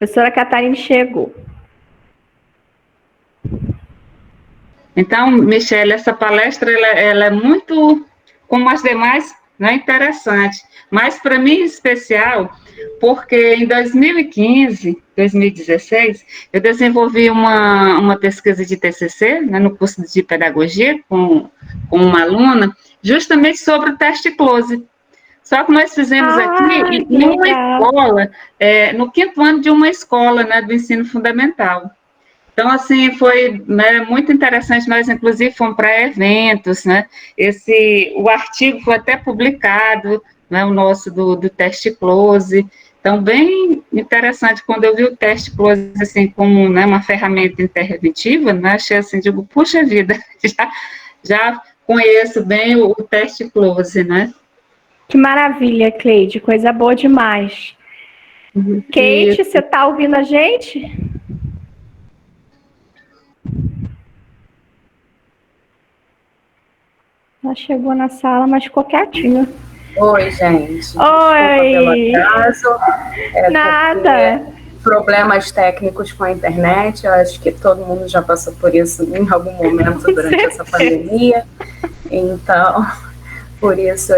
Professora Catarina chegou. Então, Michele, essa palestra ela é muito, como as demais, né, interessante. Mas para mim em especial, porque em 2015, 2016, eu desenvolvi uma pesquisa de TCC, né, no curso de pedagogia, com uma aluna, justamente sobre o teste close. Só que nós fizemos aqui em uma escola, no 5º ano de uma escola, né, do ensino fundamental. Então, assim, foi, né, muito interessante. Nós, inclusive, fomos para eventos, né? O artigo foi até publicado, né, o nosso do teste close. Então, bem interessante. Quando eu vi o teste close, assim, como, né, uma ferramenta interventiva, né, achei assim, digo, puxa vida, já conheço bem o teste close, né? Que maravilha, Cleide, coisa boa demais. Kate, você está ouvindo a gente? Ela chegou na sala, mas ficou quietinha. Oi, gente. Oi. Desculpa pelo atraso. Nada. Problemas técnicos com a internet. Eu acho que todo mundo já passou por isso em algum momento durante essa pandemia. Então, por isso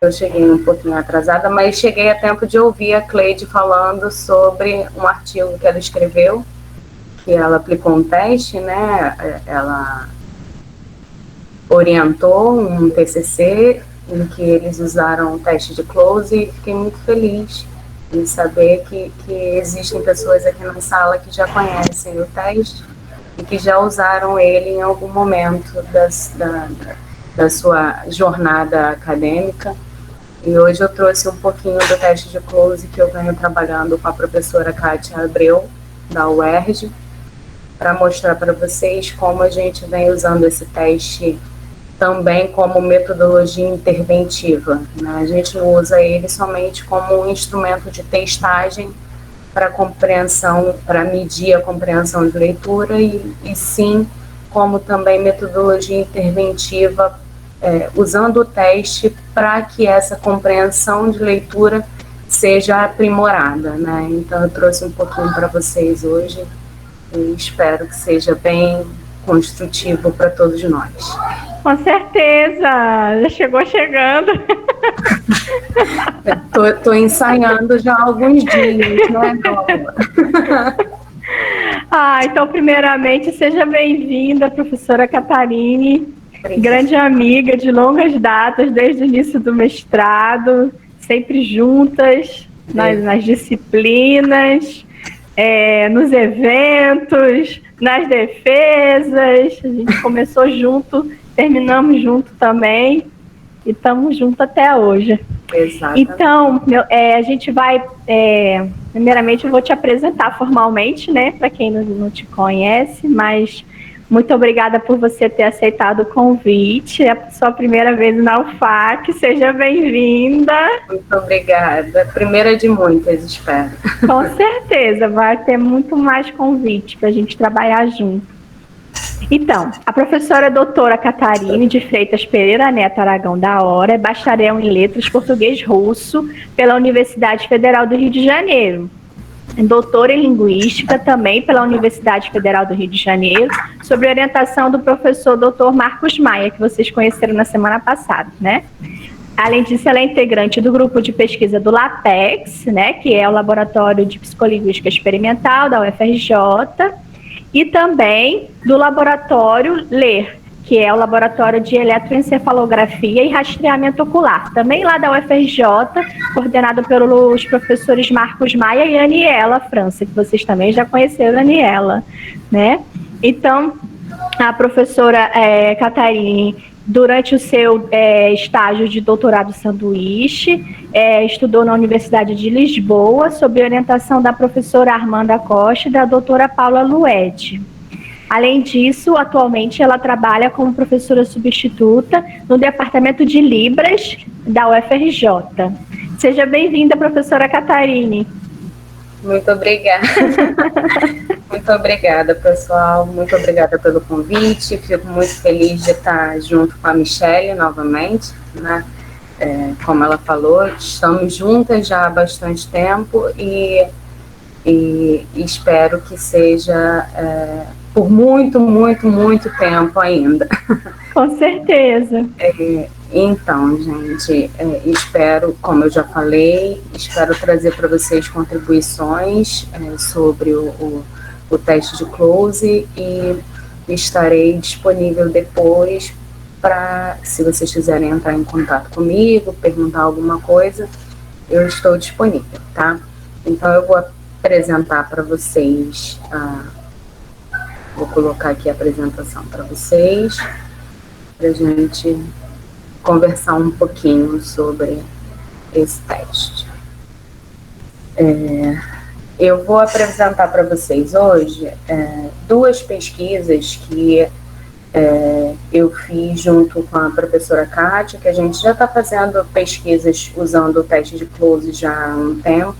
eu cheguei um pouquinho atrasada, mas cheguei a tempo de ouvir a Cleide falando sobre um artigo que ela escreveu, que ela aplicou um teste, né? Ela orientou um TCC em que eles usaram o teste de close e fiquei muito feliz em saber que existem pessoas aqui na sala que já conhecem o teste e que já usaram ele em algum momento da sua jornada acadêmica. E hoje eu trouxe um pouquinho do teste de close que eu venho trabalhando com a professora Kátia Abreu, da UERJ, para mostrar para vocês como a gente vem usando esse teste também como metodologia interventiva, né? A gente não usa ele somente como um instrumento de testagem para compreensão, para medir a compreensão de leitura, e sim como também metodologia interventiva, usando o teste para que essa compreensão de leitura seja aprimorada, né? Então eu trouxe um pouquinho para vocês hoje e espero que seja bem construtivo para todos nós. Com certeza, já chegou chegando. Tô ensaiando já há alguns dias, né, Dora? Então, primeiramente, seja bem-vinda, professora Catarine, grande amiga de longas datas, desde o início do mestrado, sempre juntas, nas disciplinas, nos eventos, nas defesas. A gente começou junto, terminamos junto também e estamos juntos até hoje. Exatamente. Então, a gente vai, primeiramente eu vou te apresentar formalmente, né, para quem não te conhece, mas muito obrigada por você ter aceitado o convite, é a sua primeira vez na UFAC, seja bem-vinda. Muito obrigada, primeira de muitas, espero. Com certeza, vai ter muito mais convite para a gente trabalhar junto. Então, a professora doutora Catarine de Freitas Pereira Neto Aragão da Hora é bacharel em Letras Português-Russo pela Universidade Federal do Rio de Janeiro. Doutora em Linguística também pela Universidade Federal do Rio de Janeiro, sob orientação do professor Dr. Marcos Maia, que vocês conheceram na semana passada, né? Além disso, ela é integrante do grupo de pesquisa do LAPEX, né, que é o Laboratório de Psicolinguística Experimental da UFRJ, e também do laboratório LER, que é o Laboratório de Eletroencefalografia e Rastreamento Ocular, também lá da UFRJ, coordenado pelos professores Marcos Maia e Aniela França, que vocês também já conheceram a Aniela, né? Então, a professora Catarine, durante o seu estágio de doutorado sanduíche, estudou na Universidade de Lisboa, sob orientação da professora Armanda Costa e da doutora Paula Luede. Além disso, atualmente ela trabalha como professora substituta no Departamento de Libras da UFRJ. Seja bem-vinda, professora Catarine. Muito obrigada. Muito obrigada, pessoal. Muito obrigada pelo convite. Fico muito feliz de estar junto com a Michele novamente, né? Como ela falou, estamos juntas já há bastante tempo e e espero que seja por muito, muito, muito tempo ainda. Com certeza. Então, gente, espero, como eu já falei, espero trazer para vocês contribuições sobre o teste de close, e estarei disponível depois para, se vocês quiserem entrar em contato comigo, perguntar alguma coisa, eu estou disponível, tá? Então, eu vou apresentar para vocês, vou colocar aqui a apresentação para vocês, para a gente conversar um pouquinho sobre esse teste. Eu vou apresentar para vocês hoje duas pesquisas que eu fiz junto com a professora Kátia, que a gente já está fazendo pesquisas usando o teste de close já há um tempo.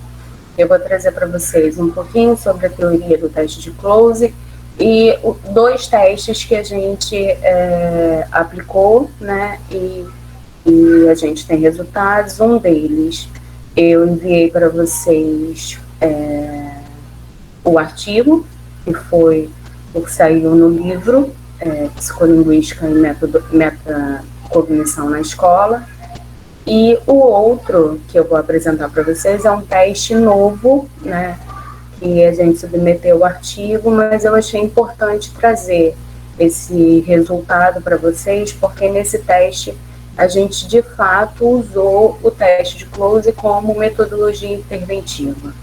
Eu vou trazer para vocês um pouquinho sobre a teoria do teste de close e dois testes que a gente aplicou, né, e a gente tem resultados. Um deles eu enviei para vocês o artigo, que foi o que saiu no livro Psicolinguística e Metacognição na Escola. E o outro que eu vou apresentar para vocês é um teste novo, né, que a gente submeteu o artigo, mas eu achei importante trazer esse resultado para vocês, porque nesse teste a gente de fato usou o teste de close como metodologia interventiva.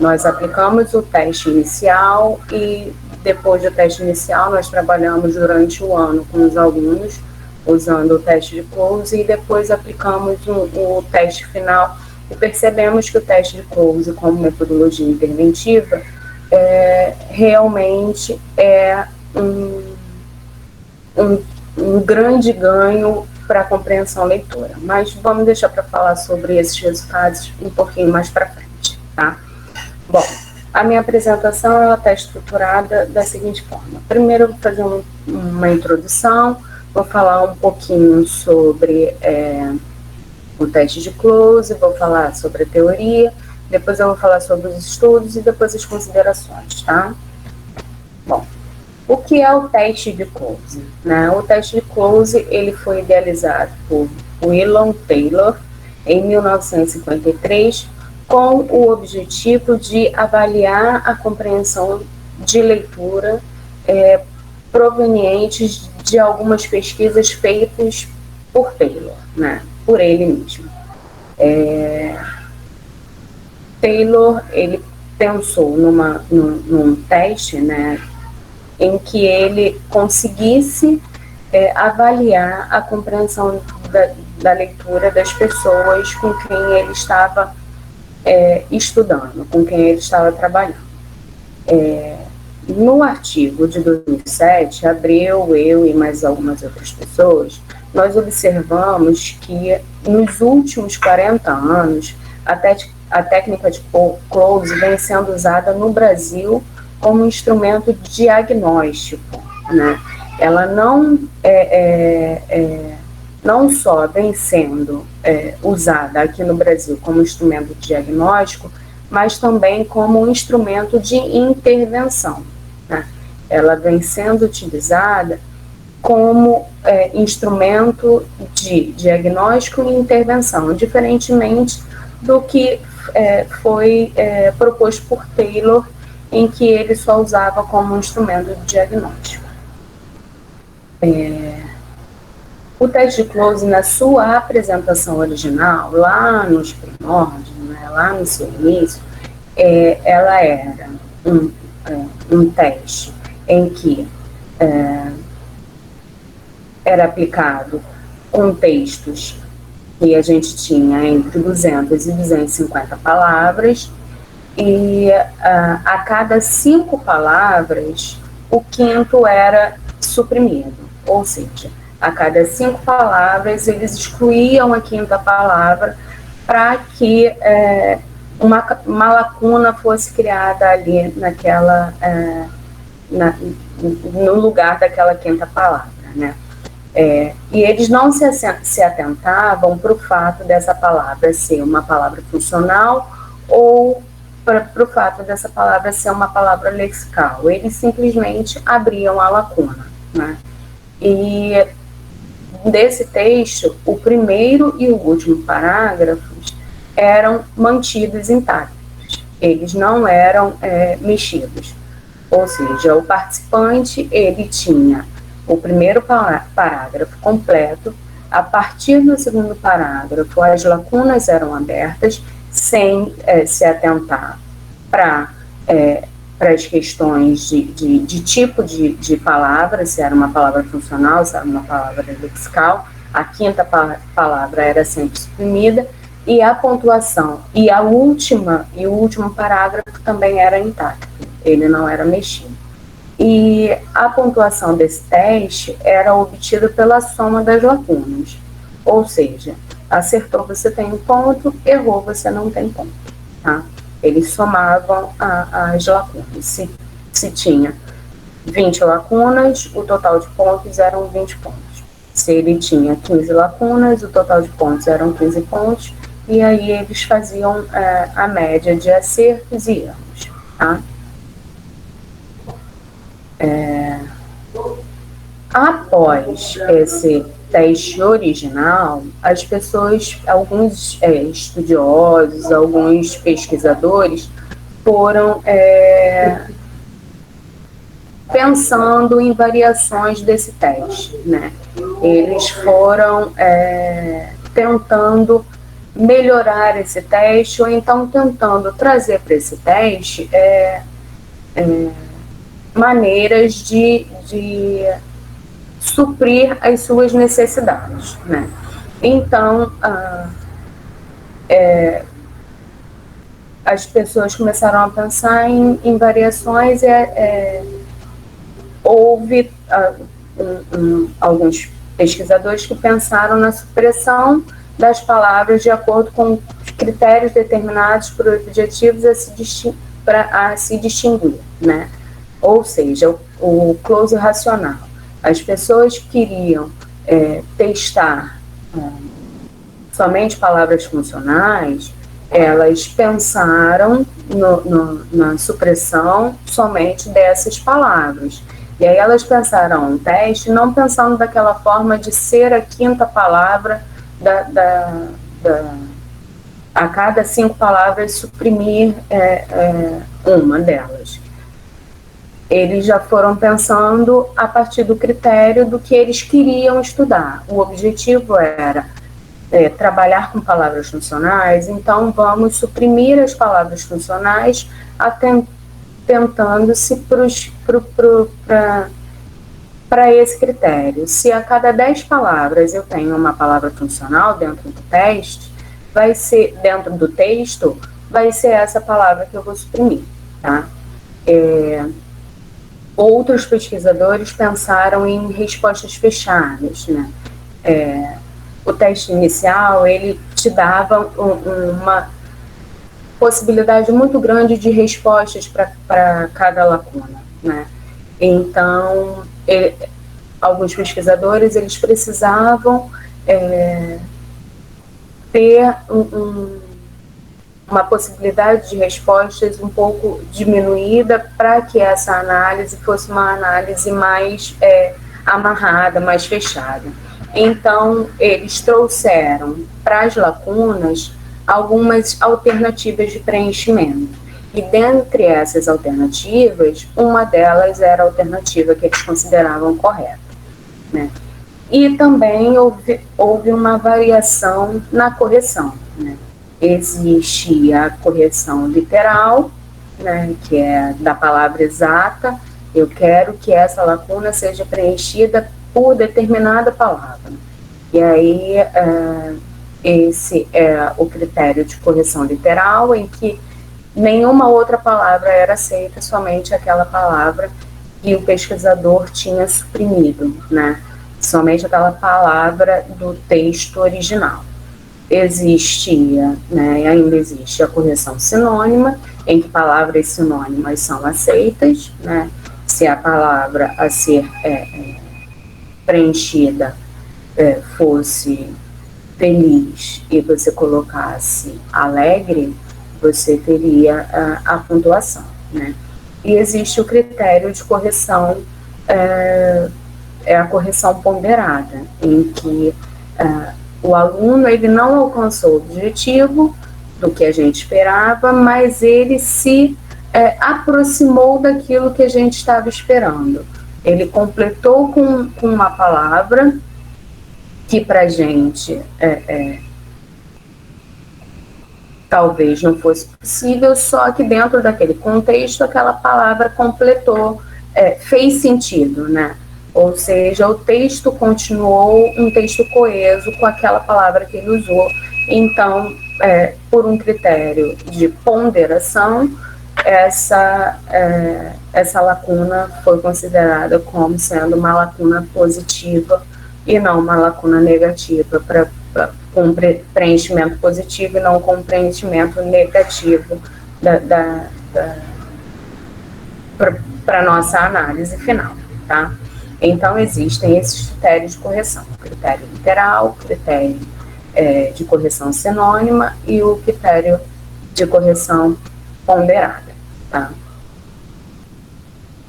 Nós aplicamos o teste inicial e depois do teste inicial nós trabalhamos durante o ano com os alunos usando o teste de close, e depois aplicamos o teste final e percebemos que o teste de close como metodologia interventiva realmente é um grande ganho para a compreensão leitora. Mas vamos deixar para falar sobre esses resultados um pouquinho mais para frente, tá? Bom, a minha apresentação ela está estruturada da seguinte forma. Primeiro eu vou fazer uma introdução, vou falar um pouquinho sobre o teste de close, vou falar sobre a teoria, depois eu vou falar sobre os estudos e depois as considerações, tá? Bom, o que é o teste de close? Né? O teste de close ele foi idealizado por William Taylor em 1953 com o objetivo de avaliar a compreensão de leitura provenientes de algumas pesquisas feitas por Taylor, né? Por ele mesmo. Taylor ele pensou num teste, né, em que ele conseguisse avaliar a compreensão da leitura das pessoas com quem ele estava estudando, com quem ele estava trabalhando. No artigo de 2007, Abreu, eu e mais algumas outras pessoas, nós observamos que nos últimos 40 anos, a técnica de close vem sendo usada no Brasil como instrumento diagnóstico, né? Ela não só vem sendo usada aqui no Brasil como instrumento diagnóstico, mas também como um instrumento de intervenção, né? Ela vem sendo utilizada como instrumento de diagnóstico e intervenção, diferentemente do que foi proposto por Taylor, em que ele só usava como instrumento de diagnóstico. O teste de close, na sua apresentação original, lá nos primórdios, né, lá no seu início, ela era um teste em que era aplicado com textos que a gente tinha entre 200 e 250 palavras, e a cada 5 palavras, o quinto era suprimido, ou seja, a cada 5 palavras eles excluíam a quinta palavra para que uma lacuna fosse criada ali no lugar daquela quinta palavra, né? E eles não se atentavam para o fato dessa palavra ser uma palavra funcional ou para o fato dessa palavra ser uma palavra lexical. Eles simplesmente abriam a lacuna, né? E desse texto, o primeiro e o último parágrafos eram mantidos intactos. Eles não eram mexidos. Ou seja, o participante, ele tinha o primeiro parágrafo completo. A partir do segundo parágrafo, as lacunas eram abertas, sem se atentar para as questões de tipo de palavra, se era uma palavra funcional, se era uma palavra lexical. A quinta palavra era sempre suprimida, e a pontuação e o último parágrafo também era intacto, ele não era mexido. E a pontuação desse teste era obtida pela soma das lacunas, ou seja, acertou você tem um ponto, errou você não tem ponto, tá? Eles somavam as lacunas. Se tinha 20 lacunas, o total de pontos eram 20 pontos. Se ele tinha 15 lacunas, o total de pontos eram 15 pontos, e aí eles faziam a média de acertos e erros, tá? Após esse teste original, as pessoas, alguns estudiosos, alguns pesquisadores foram pensando em variações desse teste, né? Eles foram tentando melhorar esse teste, ou então tentando trazer para esse teste maneiras de suprir as suas necessidades, né? Então, as pessoas começaram a pensar em variações, houve alguns pesquisadores que pensaram na supressão das palavras de acordo com critérios determinados por objetivos a se distinguir, né? Ou seja, o close racional. As pessoas queriam testar somente palavras funcionais, elas pensaram na supressão somente dessas palavras. E aí elas pensaram um teste, não pensando daquela forma de ser a quinta palavra a cada 5 palavras suprimir uma delas. Eles já foram pensando a partir do critério do que eles queriam estudar. O objetivo era trabalhar com palavras funcionais, então vamos suprimir as palavras funcionais tentando-se para esse critério. Se a cada 10 palavras eu tenho uma palavra funcional dentro do teste, vai ser, dentro do texto, vai ser essa palavra que eu vou suprimir, tá? Outros pesquisadores pensaram em respostas fechadas, né? O teste inicial, ele te dava uma possibilidade muito grande de respostas para cada lacuna, né? Então, alguns pesquisadores, eles precisavam ter uma possibilidade de respostas um pouco diminuída para que essa análise fosse uma análise mais amarrada, mais fechada. Então, eles trouxeram para as lacunas algumas alternativas de preenchimento. E dentre essas alternativas, uma delas era a alternativa que eles consideravam correta, né? E também houve uma variação na correção, né? Existe a correção literal, né, que é da palavra exata. Eu quero que essa lacuna seja preenchida por determinada palavra. E aí, esse é o critério de correção literal, em que nenhuma outra palavra era aceita, somente aquela palavra que o pesquisador tinha suprimido, né? Somente aquela palavra do texto original. Existia, né, e ainda existe a correção sinônima, em que palavras sinônimas são aceitas, né? Se a palavra a ser preenchida fosse feliz e você colocasse alegre, você teria a pontuação, né? E existe o critério de correção, é a correção ponderada, em que o aluno ele não alcançou o objetivo do que a gente esperava, mas ele se aproximou daquilo que a gente estava esperando. Ele completou com uma palavra que para a gente talvez não fosse possível, só que dentro daquele contexto aquela palavra completou, fez sentido, né? Ou seja, o texto continuou um texto coeso com aquela palavra que ele usou. Então, por um critério de ponderação, essa lacuna foi considerada como sendo uma lacuna positiva e não uma lacuna negativa, com preenchimento positivo e não com preenchimento negativo para a nossa análise final, tá? Então, existem esses critérios de correção: critério literal, critério de correção sinônima e o critério de correção ponderada, tá?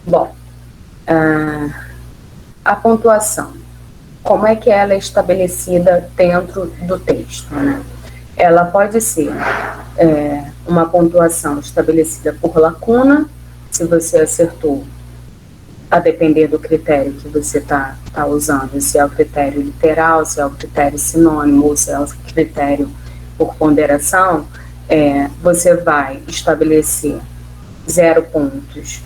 Bom, a pontuação, como é que ela é estabelecida dentro do texto, né? Ela pode ser uma pontuação estabelecida por lacuna, se você acertou, a depender do critério que você está usando, se é o critério literal, se é o critério sinônimo, ou se é o critério por ponderação, você vai estabelecer 0 pontos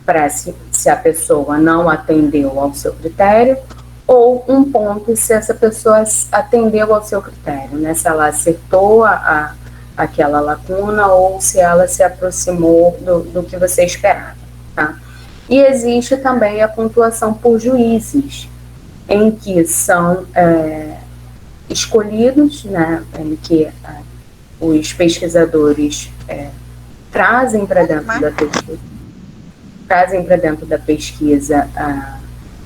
para se a pessoa não atendeu ao seu critério, ou 1 ponto se essa pessoa atendeu ao seu critério, né? Se ela acertou aquela lacuna ou se ela se aproximou do que você esperava, tá? E existe também a pontuação por juízes, em que são escolhidos, né, em que os pesquisadores trazem para dentro da pesquisa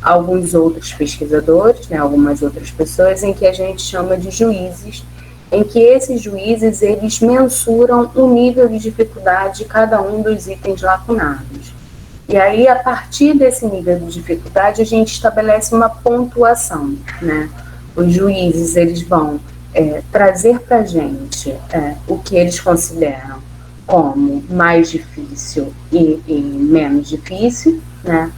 alguns outros pesquisadores, né, algumas outras pessoas, em que a gente chama de juízes, em que esses juízes eles mensuram o nível de dificuldade de cada um dos itens lacunados. E aí, a partir desse nível de dificuldade, a gente estabelece uma pontuação, né? Os juízes, eles vão trazer para a gente o que eles consideram como mais difícil e menos difícil, né?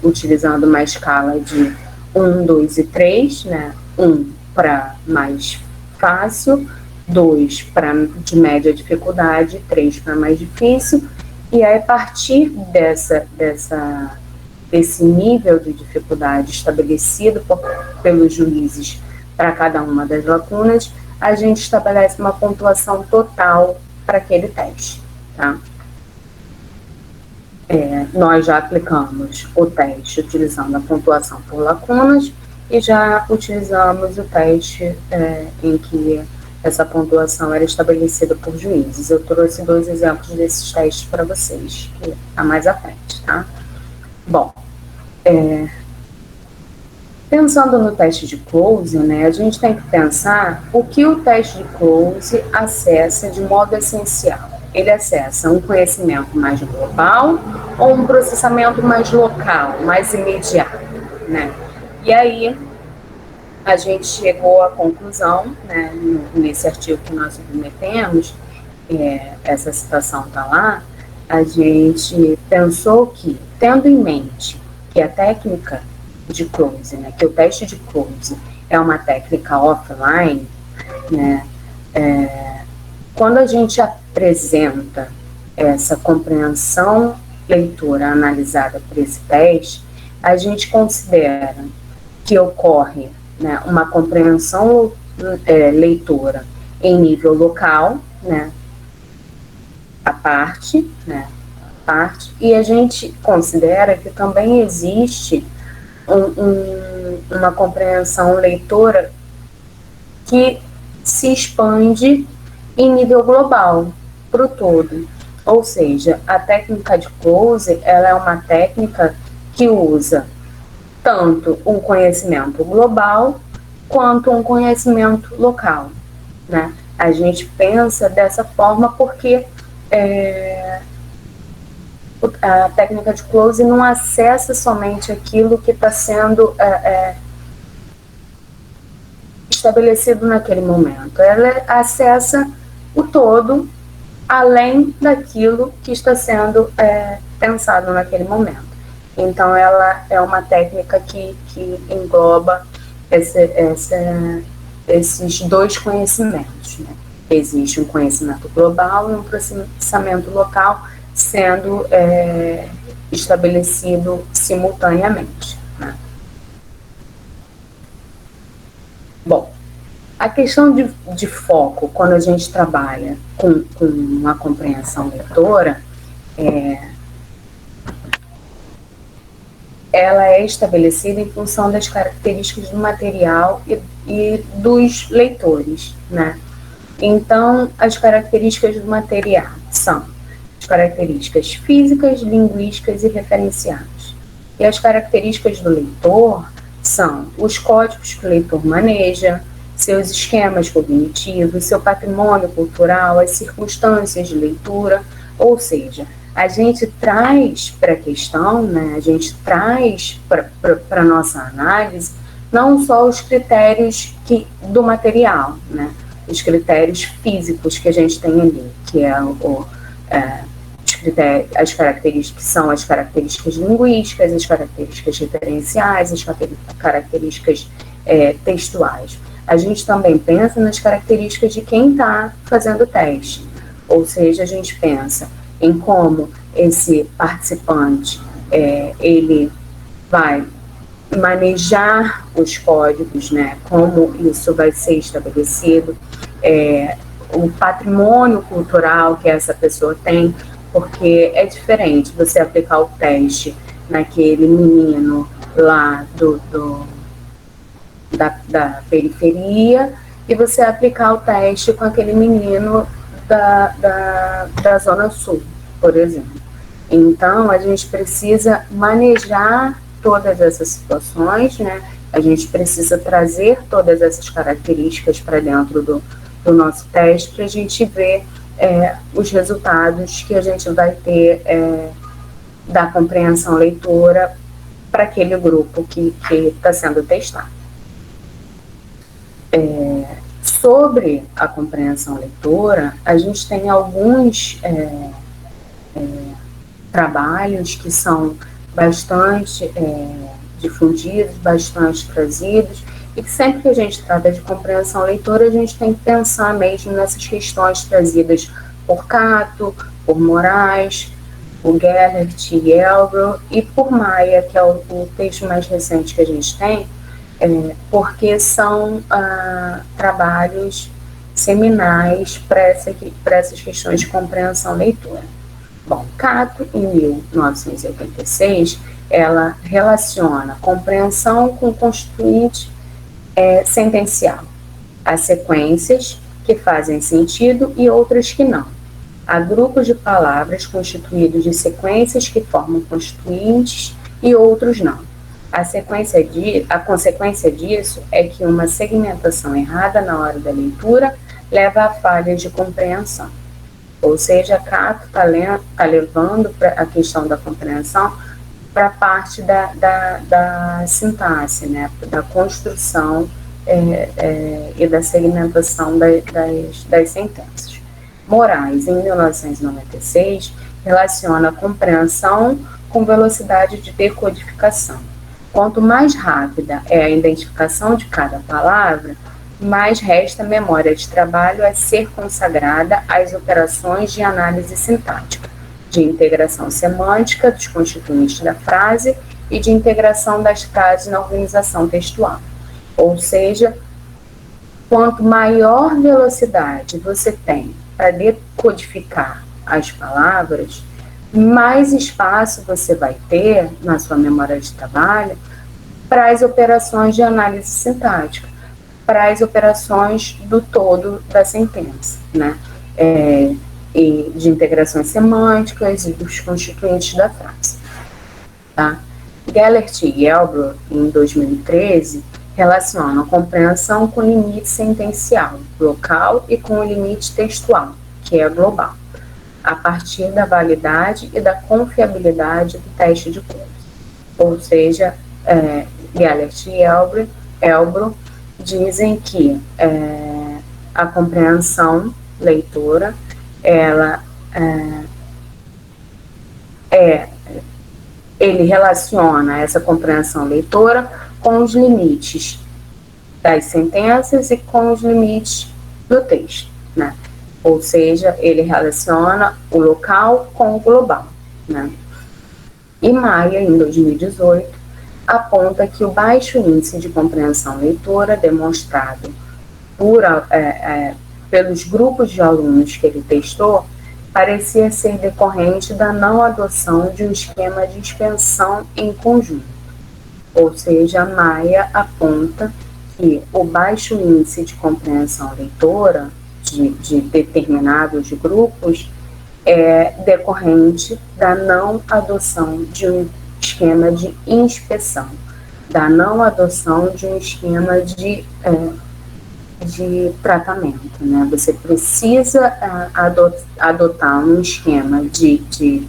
Utilizando uma escala de 1, 2 e 3, né? 1 para mais fácil, 2 para de média dificuldade, 3 para mais difícil. E aí, a partir desse nível de dificuldade estabelecido pelos juízes para cada uma das lacunas, a gente estabelece uma pontuação total para aquele teste, tá? Nós já aplicamos o teste utilizando a pontuação por lacunas e já utilizamos o teste em que essa pontuação era estabelecida por juízes. Eu trouxe 2 exemplos desses testes para vocês, que está mais à frente, tá? Bom, pensando no teste de close, né, a gente tem que pensar o que o teste de close acessa de modo essencial. Ele acessa um conhecimento mais global ou um processamento mais local, mais imediato, né? E aí, a gente chegou à conclusão, né, nesse artigo que nós submetemos, essa citação está lá, a gente pensou que, tendo em mente que a técnica de close, né, que o teste de close é uma técnica offline, né, quando a gente apresenta essa compreensão leitora analisada por esse teste, a gente considera que ocorre, né, uma compreensão leitora em nível local, né, e a gente considera que também existe uma compreensão leitora que se expande em nível global, para o todo. Ou seja, a técnica de close, ela é uma técnica que usa tanto um conhecimento global quanto um conhecimento local, né? A gente pensa dessa forma porque a técnica de close não acessa somente aquilo que está sendo estabelecido naquele momento. Ela acessa o todo, além daquilo que está sendo pensado naquele momento. Então, ela é uma técnica que engloba esses dois conhecimentos, né? Existe um conhecimento global e um processamento local sendo estabelecido simultaneamente, né? Bom, a questão de foco, quando a gente trabalha com uma compreensão leitora, ela é estabelecida em função das características do material e dos leitores, né? Então, as características do material são as características físicas, linguísticas e referenciais. E as características do leitor são os códigos que o leitor maneja, seus esquemas cognitivos, seu patrimônio cultural, as circunstâncias de leitura, ou seja, a gente traz para a questão, né, a gente traz para a nossa análise não só os critérios do material, né, os critérios físicos que a gente tem ali, que é as características que são as características linguísticas, as características referenciais, as características textuais. A gente também pensa nas características de quem está fazendo o teste, ou seja, a gente pensa em como esse participante ele vai manejar os códigos, né, como isso vai ser estabelecido, o patrimônio cultural que essa pessoa tem, porque é diferente você aplicar o teste naquele menino lá da periferia e você aplicar o teste com aquele menino da Zona Sul, por exemplo. Então, a gente precisa manejar todas essas situações, né? A gente precisa trazer todas essas características para dentro do nosso teste para a gente ver os resultados que a gente vai ter da compreensão leitora para aquele grupo que está sendo testado. Sobre a compreensão leitora, a gente tem alguns trabalhos que são bastante difundidos, bastante trazidos, e que sempre que a gente trata de compreensão leitora, a gente tem que pensar mesmo nessas questões trazidas por Cato, por Moraes, por Gellert e Elbro, e por Maia, que é o texto mais recente que a gente tem, porque são trabalhos seminais para essas questões de compreensão leitora. Bom, Cato, em 1986, ela relaciona compreensão com constituinte sentencial. Há sequências que fazem sentido e outras que não. Há grupos de palavras constituídos de sequências que formam constituintes e outros não. A consequência disso é que uma segmentação errada na hora da leitura leva a falhas de compreensão. Ou seja, Cato está levando a questão da compreensão para a parte da sintaxe, né, da construção e da segmentação das sentenças. Moraes, em 1996, relaciona a compreensão com velocidade de decodificação. Quanto mais rápida é a identificação de cada palavra, mais resta memória de trabalho a ser consagrada às operações de análise sintática, de integração semântica dos constituintes da frase e de integração das frases na organização textual. Ou seja, quanto maior velocidade você tem para decodificar as palavras, mais espaço você vai ter na sua memória de trabalho para as operações de análise sintática, para as operações do todo da sentença, né? E de integrações semânticas e dos constituintes da frase. Tá? Gellert e Elbro, em 2013, relacionam compreensão com limite sentencial, local, e com o limite textual, que é global, a partir da validade e da confiabilidade do teste de Close. Ou seja, Gellert e Elbro dizem que a compreensão leitora, ela ele relaciona essa compreensão leitora com os limites das sentenças e com os limites do texto, né? Ou seja, ele relaciona o local com o global, né? E Maia, em 2018, aponta que o baixo índice de compreensão leitora demonstrado pelos grupos de alunos que ele testou parecia ser decorrente da não adoção de um esquema de expansão em conjunto. Ou seja, Maia aponta que o baixo índice de compreensão leitora de determinados grupos é decorrente da não adoção de um esquema de inspeção, da não adoção de um esquema de tratamento, né? Você precisa adotar um esquema de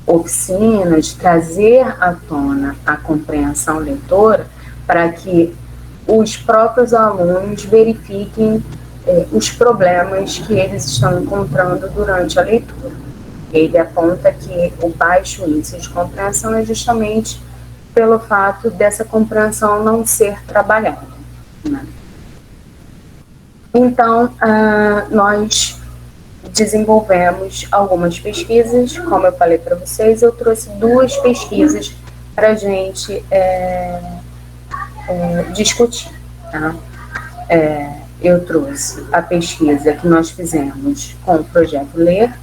oficina, de trazer à tona a compreensão leitora para que os próprios alunos verifiquem os problemas que eles estão encontrando durante a leitura. Ele aponta que o baixo índice de compreensão é justamente pelo fato dessa compreensão não ser trabalhada, né? Então, nós desenvolvemos algumas pesquisas, como eu falei para vocês, eu trouxe 2 pesquisas para a gente discutir, tá? Eu trouxe a pesquisa que nós fizemos com o Projeto Ler,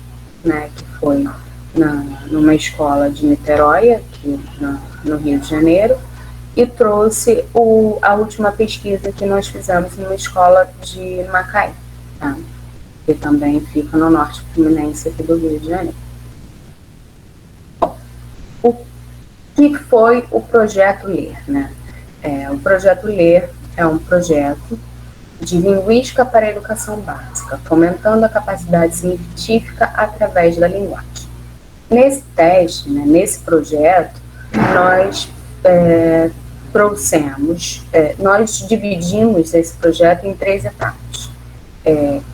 né, que foi numa escola de Niterói, aqui no Rio de Janeiro, e trouxe a última pesquisa que nós fizemos numa escola de Macaé, tá? Que também fica no norte fluminense aqui do Rio de Janeiro. O que foi o Projeto Ler, né? O Projeto Ler é um projeto de linguística para a educação básica, fomentando a capacidade científica através da linguagem. Nesse teste, né, nesse projeto, nós nós dividimos esse projeto em 3 etapas.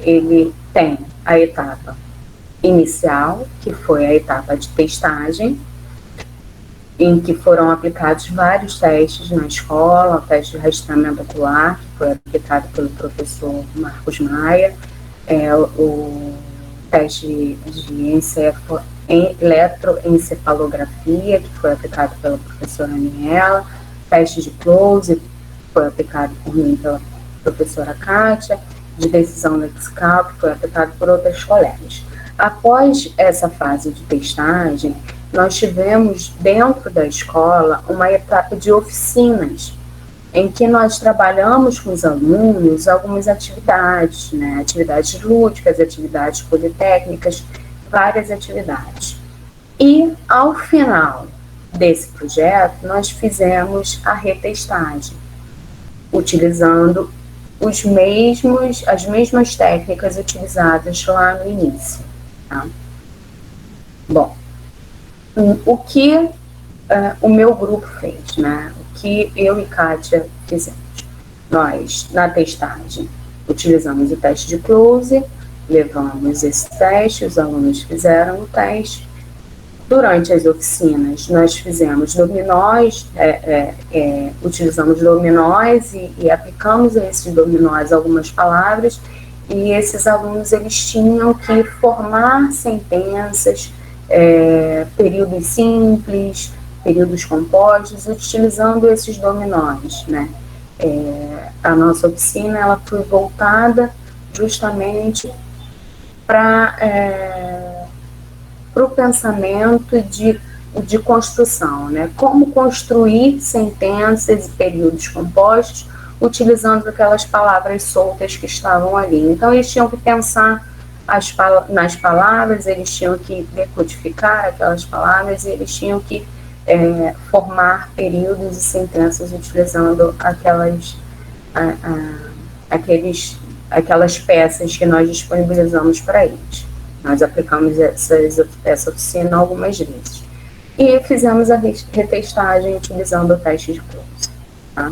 Ele tem a etapa inicial, que foi a etapa de testagem, em que foram aplicados vários testes na escola, o teste de rastreamento ocular, que foi aplicado pelo professor Marcos Maia, o teste de eletroencefalografia, que foi aplicado pela professora Aniela, teste de Close, que foi aplicado por mim e pela professora Kátia, de decisão lexical, que foi aplicado por outras colegas. Após essa fase de testagem, nós tivemos dentro da escola uma etapa de oficinas, em que nós trabalhamos com os alunos algumas atividades, né? Atividades lúdicas, atividades politécnicas, várias atividades. E, ao final desse projeto, nós fizemos a retestagem, utilizando as mesmas técnicas utilizadas lá no início, tá? Bom, o que o meu grupo fez, né? O que eu e Kátia fizemos? Nós, na testagem, utilizamos o teste de Close, levamos esse teste, os alunos fizeram o teste. Durante as oficinas, nós fizemos dominós, utilizamos dominós e aplicamos a esses dominós algumas palavras, e esses alunos, eles tinham que formar sentenças, períodos simples, períodos compostos, utilizando esses dominós, né? A nossa oficina, ela foi voltada justamente para o pensamento de construção, né? Como construir sentenças e períodos compostos utilizando aquelas palavras soltas que estavam ali. Então, eles tinham que pensar nas palavras, eles tinham que decodificar aquelas palavras, e eles tinham que formar períodos e sentenças utilizando aquelas peças que nós disponibilizamos para eles. Nós aplicamos essa oficina algumas vezes. E fizemos a retestagem utilizando o teste de Close. Tá?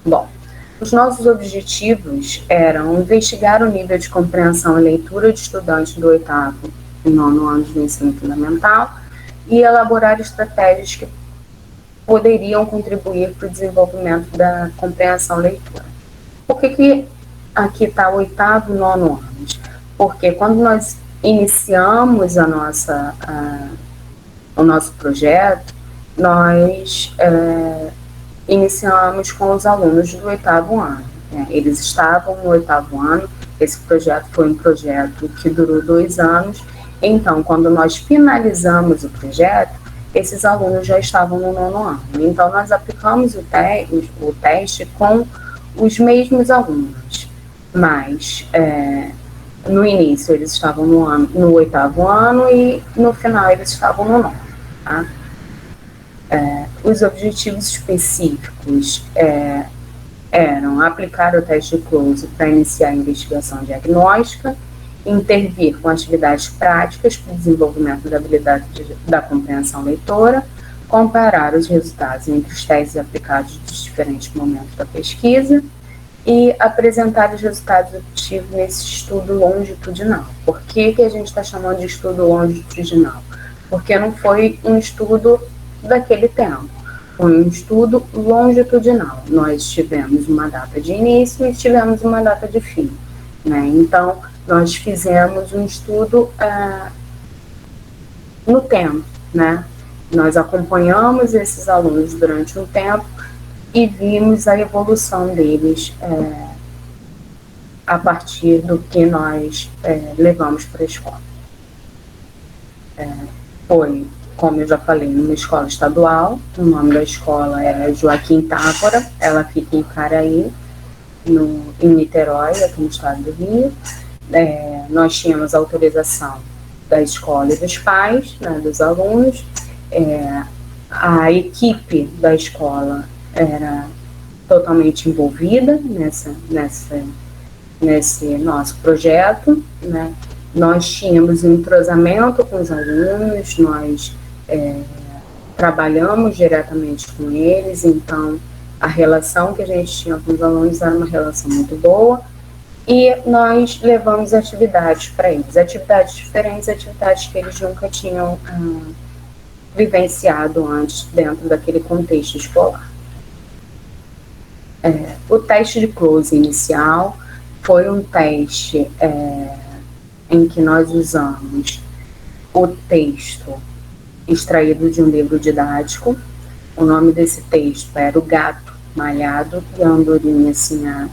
Bom, os nossos objetivos eram investigar o nível de compreensão e leitura de estudantes do 8º e 9º anos do ensino fundamental e elaborar estratégias que poderiam contribuir para o desenvolvimento da compreensão e leitura. Por que aqui está o 8º e 9º anos? Porque quando nós iniciamos o nosso projeto, nós iniciamos com os alunos do 8º ano. Eles estavam no 8º ano, esse projeto foi um projeto que durou 2 anos, então, quando nós finalizamos o projeto, esses alunos já estavam no 9º ano. Então, nós aplicamos o teste com os mesmos alunos, mas no início eles estavam no 8º ano e no final eles estavam no 9º. Tá? Os objetivos específicos eram aplicar o teste de Close para iniciar a investigação diagnóstica, intervir com atividades práticas para o desenvolvimento da habilidade da compreensão leitora, comparar os resultados entre os testes aplicados dos diferentes momentos da pesquisa e apresentar os resultados obtidos nesse estudo longitudinal. Por que a gente está chamando de estudo longitudinal? Porque não foi um estudo daquele tempo, foi um estudo longitudinal. Nós tivemos uma data de início e tivemos uma data de fim, né? Então, nós fizemos um estudo no tempo, né? Nós acompanhamos esses alunos durante um tempo e vimos a evolução deles a partir do que nós levamos para a escola. Foi, como eu já falei, numa escola estadual. O nome da escola é Joaquim Távora, ela fica em Caraí, em Niterói, aqui no estado do Rio. Nós tínhamos autorização da escola e dos pais, né, dos alunos. A equipe da escola era totalmente envolvida nesse nosso projeto, né? Nós tínhamos um entrosamento com os alunos, nós trabalhamos diretamente com eles, então a relação que a gente tinha com os alunos era uma relação muito boa. E nós levamos atividades para eles, atividades diferentes, atividades que eles nunca tinham vivenciado antes dentro daquele contexto escolar. O teste de Close inicial foi um teste em que nós usamos o texto extraído de um livro didático. O nome desse texto era O Gato Malhado e a Andorinha Sinhá,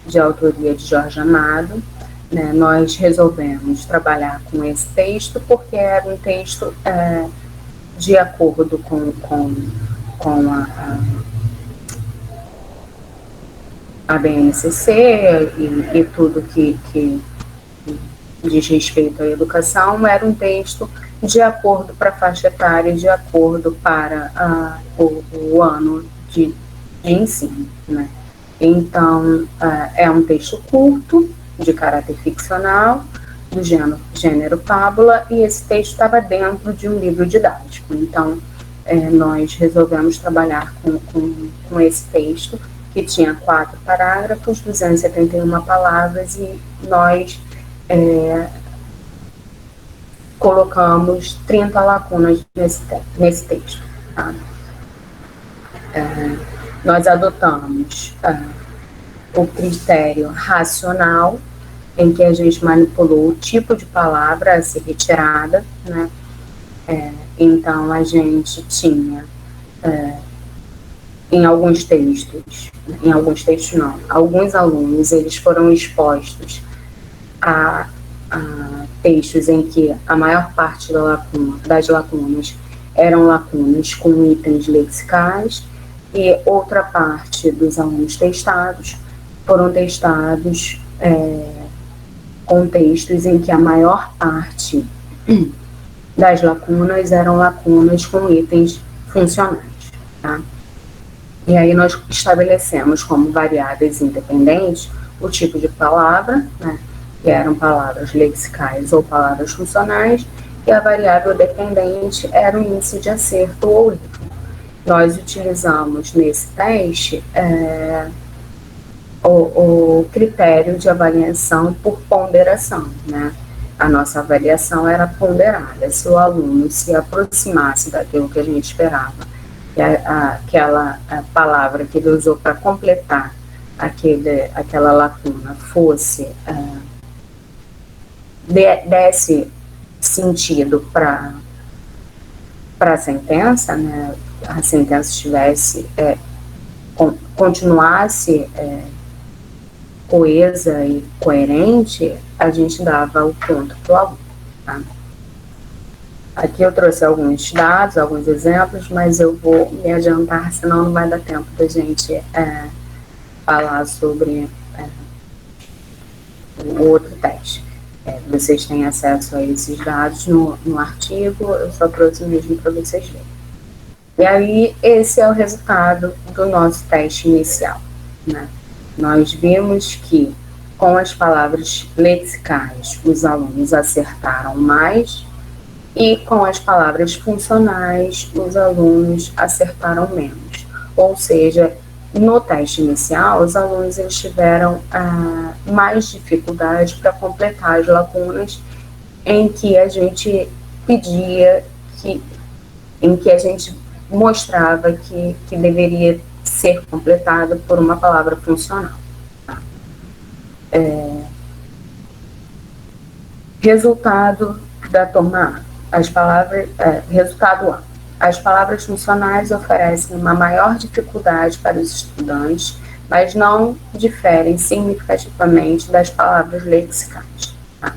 de autoria de Jorge Amado, né? Nós resolvemos trabalhar com esse texto porque era um texto de acordo com a BNCC e tudo que diz respeito à educação, era um texto de acordo para a faixa etária, de acordo para o ano de ensino, né? Então, é um texto curto, de caráter ficcional, do gênero fábula, e esse texto estava dentro de um livro didático. Então, nós resolvemos trabalhar com esse texto, que tinha 4 parágrafos, 271 palavras, e nós colocamos 30 lacunas nesse texto. Tá? Nós adotamos o critério racional, em que a gente manipulou o tipo de palavra a ser retirada, né? Então, a gente tinha, alguns alunos, eles foram expostos a textos em que a maior parte das lacunas eram lacunas com itens lexicais, e outra parte dos alunos testados foram testados com textos em que a maior parte das lacunas eram lacunas com itens funcionais, tá? E aí nós estabelecemos como variáveis independentes o tipo de palavra, né, que eram palavras lexicais ou palavras funcionais, e a variável dependente era o índice de acerto ou erro. Nós utilizamos nesse teste o critério de avaliação por ponderação, né? A nossa avaliação era ponderada. Se o aluno se aproximasse daquilo que a gente esperava, que aquela palavra que ele usou para completar aquela lacuna fosse, desse sentido para a sentença, né? A sentença estivesse, continuasse coesa e coerente, a gente dava o ponto para o aluno, tá? Aqui eu trouxe alguns dados, alguns exemplos, mas eu vou me adiantar, senão não vai dar tempo da gente falar sobre o outro teste. Vocês têm acesso a esses dados no artigo, eu só trouxe mesmo para vocês verem. E aí, esse é o resultado do nosso teste inicial, né? Nós vimos que, com as palavras lexicais, os alunos acertaram mais, e com as palavras funcionais, os alunos acertaram menos. Ou seja, no teste inicial, os alunos eles tiveram mais dificuldade para completar as lacunas em que a gente pedia, em que a gente mostrava que deveria ser completada por uma palavra funcional. Resultado da toma A. Resultado A. As palavras funcionais oferecem uma maior dificuldade para os estudantes, mas não diferem significativamente das palavras lexicais. Tá?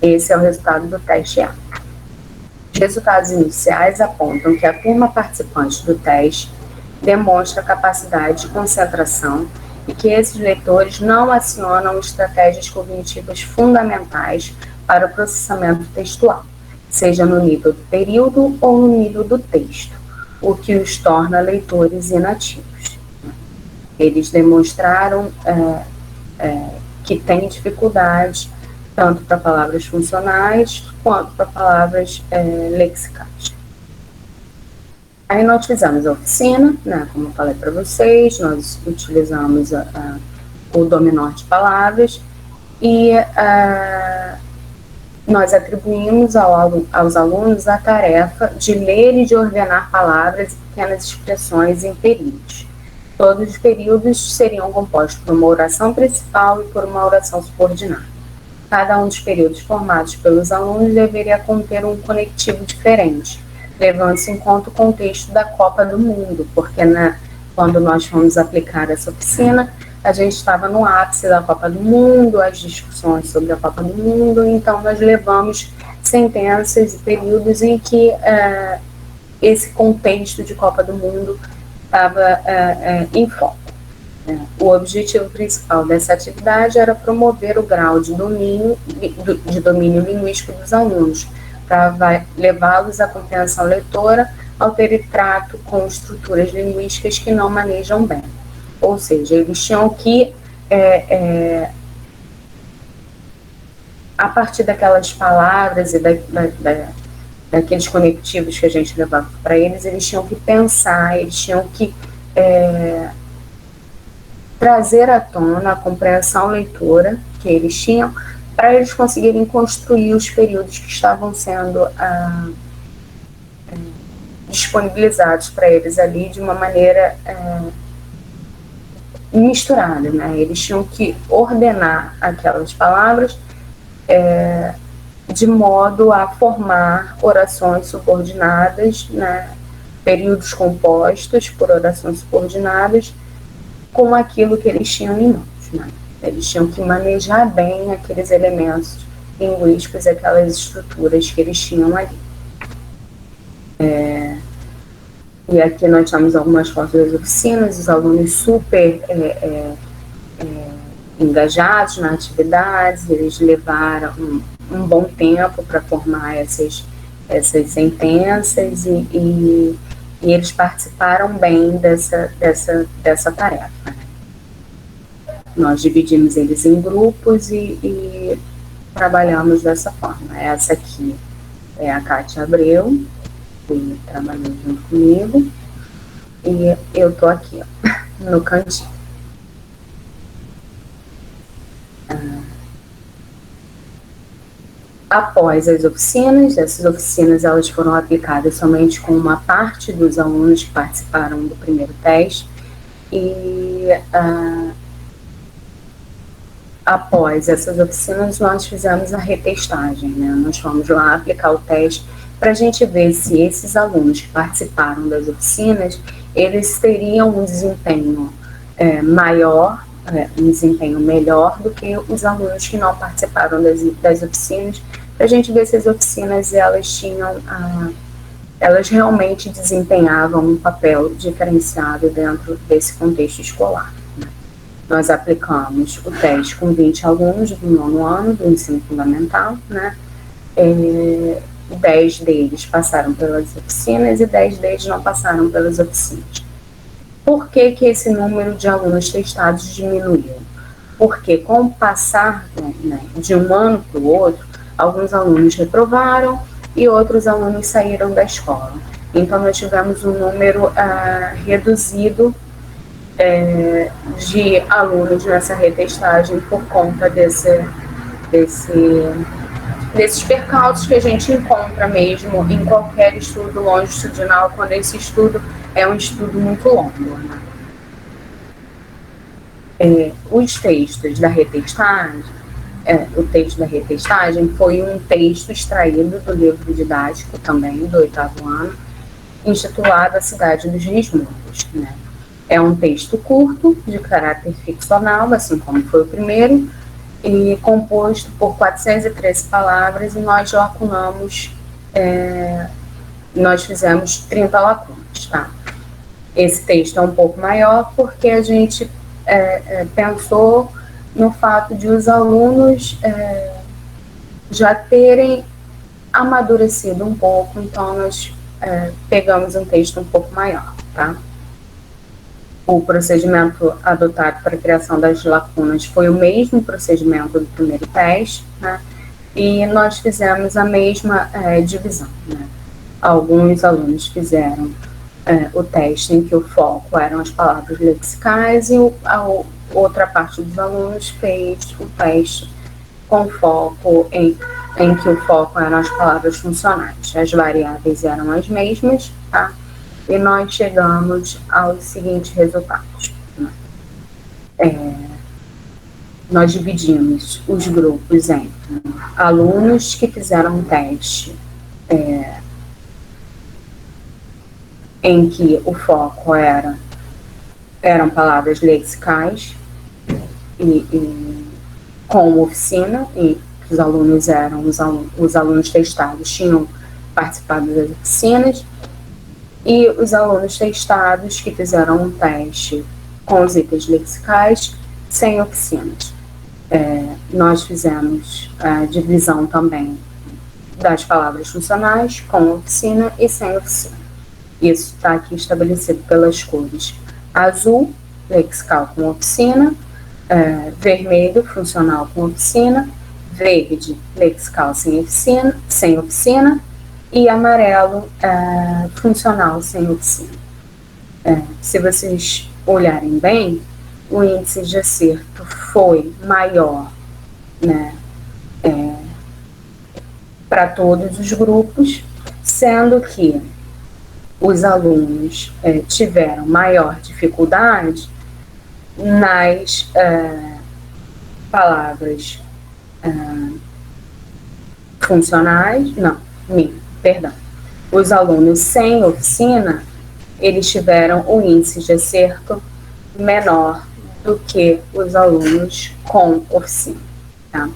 Esse é o resultado do teste A. Os resultados iniciais apontam que a turma participante do teste demonstra capacidade de concentração e que esses leitores não acionam estratégias cognitivas fundamentais para o processamento textual, seja no nível do período ou no nível do texto, o que os torna leitores inativos. Eles demonstraram que têm dificuldade tanto para palavras funcionais quanto para palavras lexicais. Aí nós fizemos a oficina, né, como eu falei para vocês, nós utilizamos o dominó de palavras e nós atribuímos aos alunos a tarefa de ler e de ordenar palavras e pequenas expressões em períodos. Todos os períodos seriam compostos por uma oração principal e por uma oração subordinada. Cada um dos períodos formados pelos alunos deveria conter um conectivo diferente, levando-se em conta o contexto da Copa do Mundo, porque quando nós fomos aplicar essa oficina, a gente estava no ápice da Copa do Mundo, as discussões sobre a Copa do Mundo, então nós levamos sentenças e períodos em que esse contexto de Copa do Mundo estava em foco. O objetivo principal dessa atividade era promover o grau de domínio linguístico dos alunos, para levá-los à compreensão leitora ao ter trato com estruturas linguísticas que não manejam bem. Ou seja, eles tinham que, a partir daquelas palavras e daqueles conectivos que a gente levava para eles, eles tinham que pensar, eles tinham que trazer à tona a compreensão leitora que eles tinham, para eles conseguirem construir os períodos que estavam sendo disponibilizados para eles ali de uma maneira misturada, né? Eles tinham que ordenar aquelas palavras de modo a formar orações subordinadas, né? Períodos compostos por orações subordinadas com aquilo que eles tinham em mãos, né? Eles tinham que manejar bem aqueles elementos linguísticos, aquelas estruturas que eles tinham ali. E aqui nós temos algumas fotos das oficinas, os alunos super engajados na atividade, eles levaram um bom tempo para formar essas essas sentenças e eles participaram bem dessa tarefa. Nós dividimos eles em grupos e trabalhamos dessa forma. Essa aqui é a Kátia Abreu, que trabalhou junto comigo, e eu estou aqui, ó, no cantinho. Após as oficinas, essas oficinas elas foram aplicadas somente com uma parte dos alunos que participaram do primeiro teste, e após essas oficinas nós fizemos a retestagem, né? Nós fomos lá aplicar o teste para a gente ver se esses alunos que participaram das oficinas, eles teriam um desempenho maior, um desempenho melhor do que os alunos que não participaram das oficinas, para a gente ver se as oficinas elas realmente desempenhavam um papel diferenciado dentro desse contexto escolar. Né? Nós aplicamos o teste com 20 alunos do 9º ano do ensino fundamental, né? 10 deles passaram pelas oficinas e 10 deles não passaram pelas oficinas. Por que esse número de alunos testados diminuiu? Porque com o passar, né, de um ano para o outro, alguns alunos reprovaram e outros alunos saíram da escola. Então, nós tivemos um número reduzido de alunos nessa retestagem por conta desses percalços que a gente encontra mesmo em qualquer estudo longitudinal, quando esse estudo é um estudo muito longo. Né? Os textos da retestagem, o texto da retestagem foi um texto extraído do livro didático também, do 8º ano, intitulado A Cidade dos Rismundos. Né? É um texto curto, de caráter ficcional, assim como foi o primeiro, e composto por 413 palavras, e nós lacunamos, nós fizemos 30 lacunas. Tá? Esse texto é um pouco maior porque a gente pensou no fato de os alunos já terem amadurecido um pouco, então nós pegamos um texto um pouco maior. Tá? O procedimento adotado para a criação das lacunas foi o mesmo procedimento do primeiro teste, né? E nós fizemos a mesma divisão. Né? Alguns alunos fizeram o teste em que o foco eram as palavras lexicais e a outra parte dos alunos fez o teste com foco em que o foco eram as palavras funcionais. As variáveis eram as mesmas, tá? E nós chegamos aos seguintes resultados. Nós dividimos os grupos em alunos que fizeram um teste em que o foco eram palavras lexicais e com oficina, e os alunos os alunos testados tinham participado das oficinas, e os alunos testados que fizeram um teste com os itens lexicais sem oficinas. Nós fizemos a divisão também das palavras funcionais com oficina e sem oficina. Isso está aqui estabelecido pelas cores azul, lexical com oficina, vermelho, funcional com oficina, verde, lexical sem oficina, e amarelo, funcional sem oficina. Se vocês olharem bem, o índice de acerto foi maior, né, para todos os grupos, sendo que os alunos tiveram maior dificuldade nas palavras funcionais, os alunos sem oficina, eles tiveram um índice de acerto menor do que os alunos com oficina. Tá?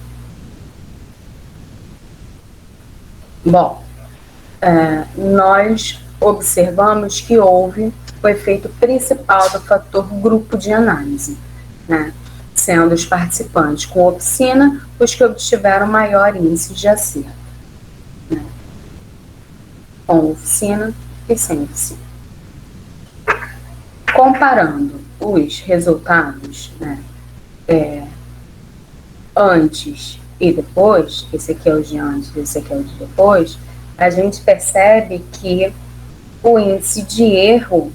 Bom, nós observamos que houve o efeito principal do fator grupo de análise, né? Sendo os participantes com oficina os que obtiveram maior índice de acerto. Né? com oficina e sem oficina. Comparando os resultados, né, antes e depois, esse aqui é o de antes, esse aqui é o de depois, a gente percebe que o índice de erro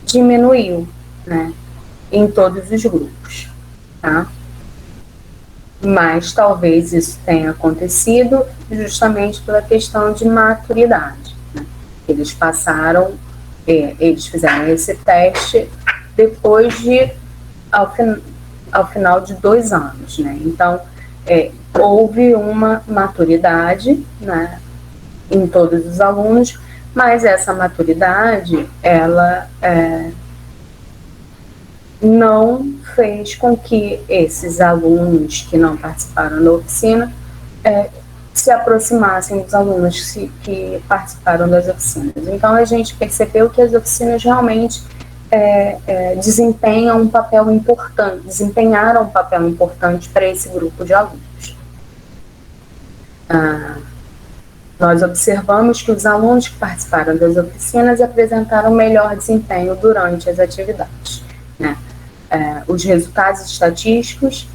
diminuiu, né, em todos os grupos, tá? Mas talvez isso tenha acontecido justamente pela questão de maturidade, né? Eles passaram, eles fizeram esse teste depois de, ao final de 2 anos, né? Então, houve uma maturidade, né, em todos os alunos, mas essa maturidade, ela não fez com que esses alunos que não participaram da oficina se aproximassem dos alunos que participaram das oficinas. Então, a gente percebeu que as oficinas realmente desempenharam um papel importante para esse grupo de alunos. Nós observamos que os alunos que participaram das oficinas apresentaram melhor desempenho durante as atividades, né? Os resultados estatísticos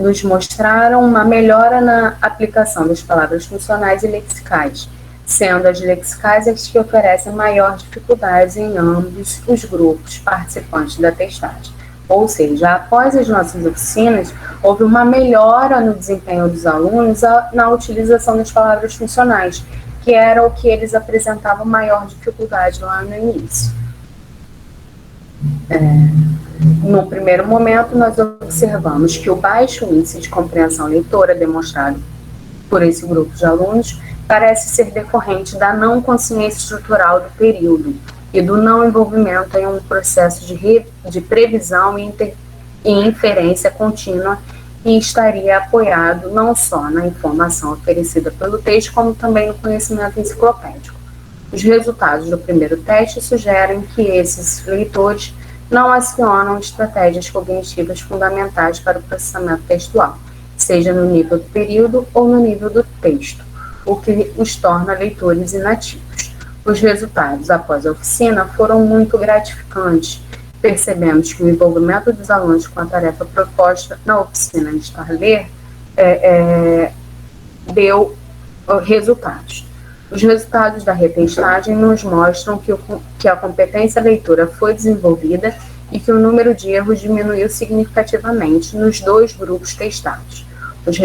nos mostraram uma melhora na aplicação das palavras funcionais e lexicais, sendo as lexicais as que oferecem maior dificuldade em ambos os grupos participantes da testagem. Ou seja, após as nossas oficinas, houve uma melhora no desempenho dos alunos na utilização das palavras funcionais, que era o que eles apresentavam maior dificuldade lá no início. No primeiro momento, nós observamos que o baixo índice de compreensão leitora demonstrado por esse grupo de alunos parece ser decorrente da não consciência estrutural do período e do não envolvimento em um processo de previsão e inferência contínua, e estaria apoiado não só na informação oferecida pelo texto, como também no conhecimento enciclopédico. Os resultados do primeiro teste sugerem que esses leitores não acionam estratégias cognitivas fundamentais para o processamento textual, seja no nível do período ou no nível do texto, o que os torna leitores inativos. Os resultados após a oficina foram muito gratificantes. Percebemos que o envolvimento dos alunos com a tarefa proposta na oficina de Estar Ler deu resultados. Os resultados da retestagem nos mostram que a competência leitora foi desenvolvida e que o número de erros diminuiu significativamente nos 2 grupos testados. Os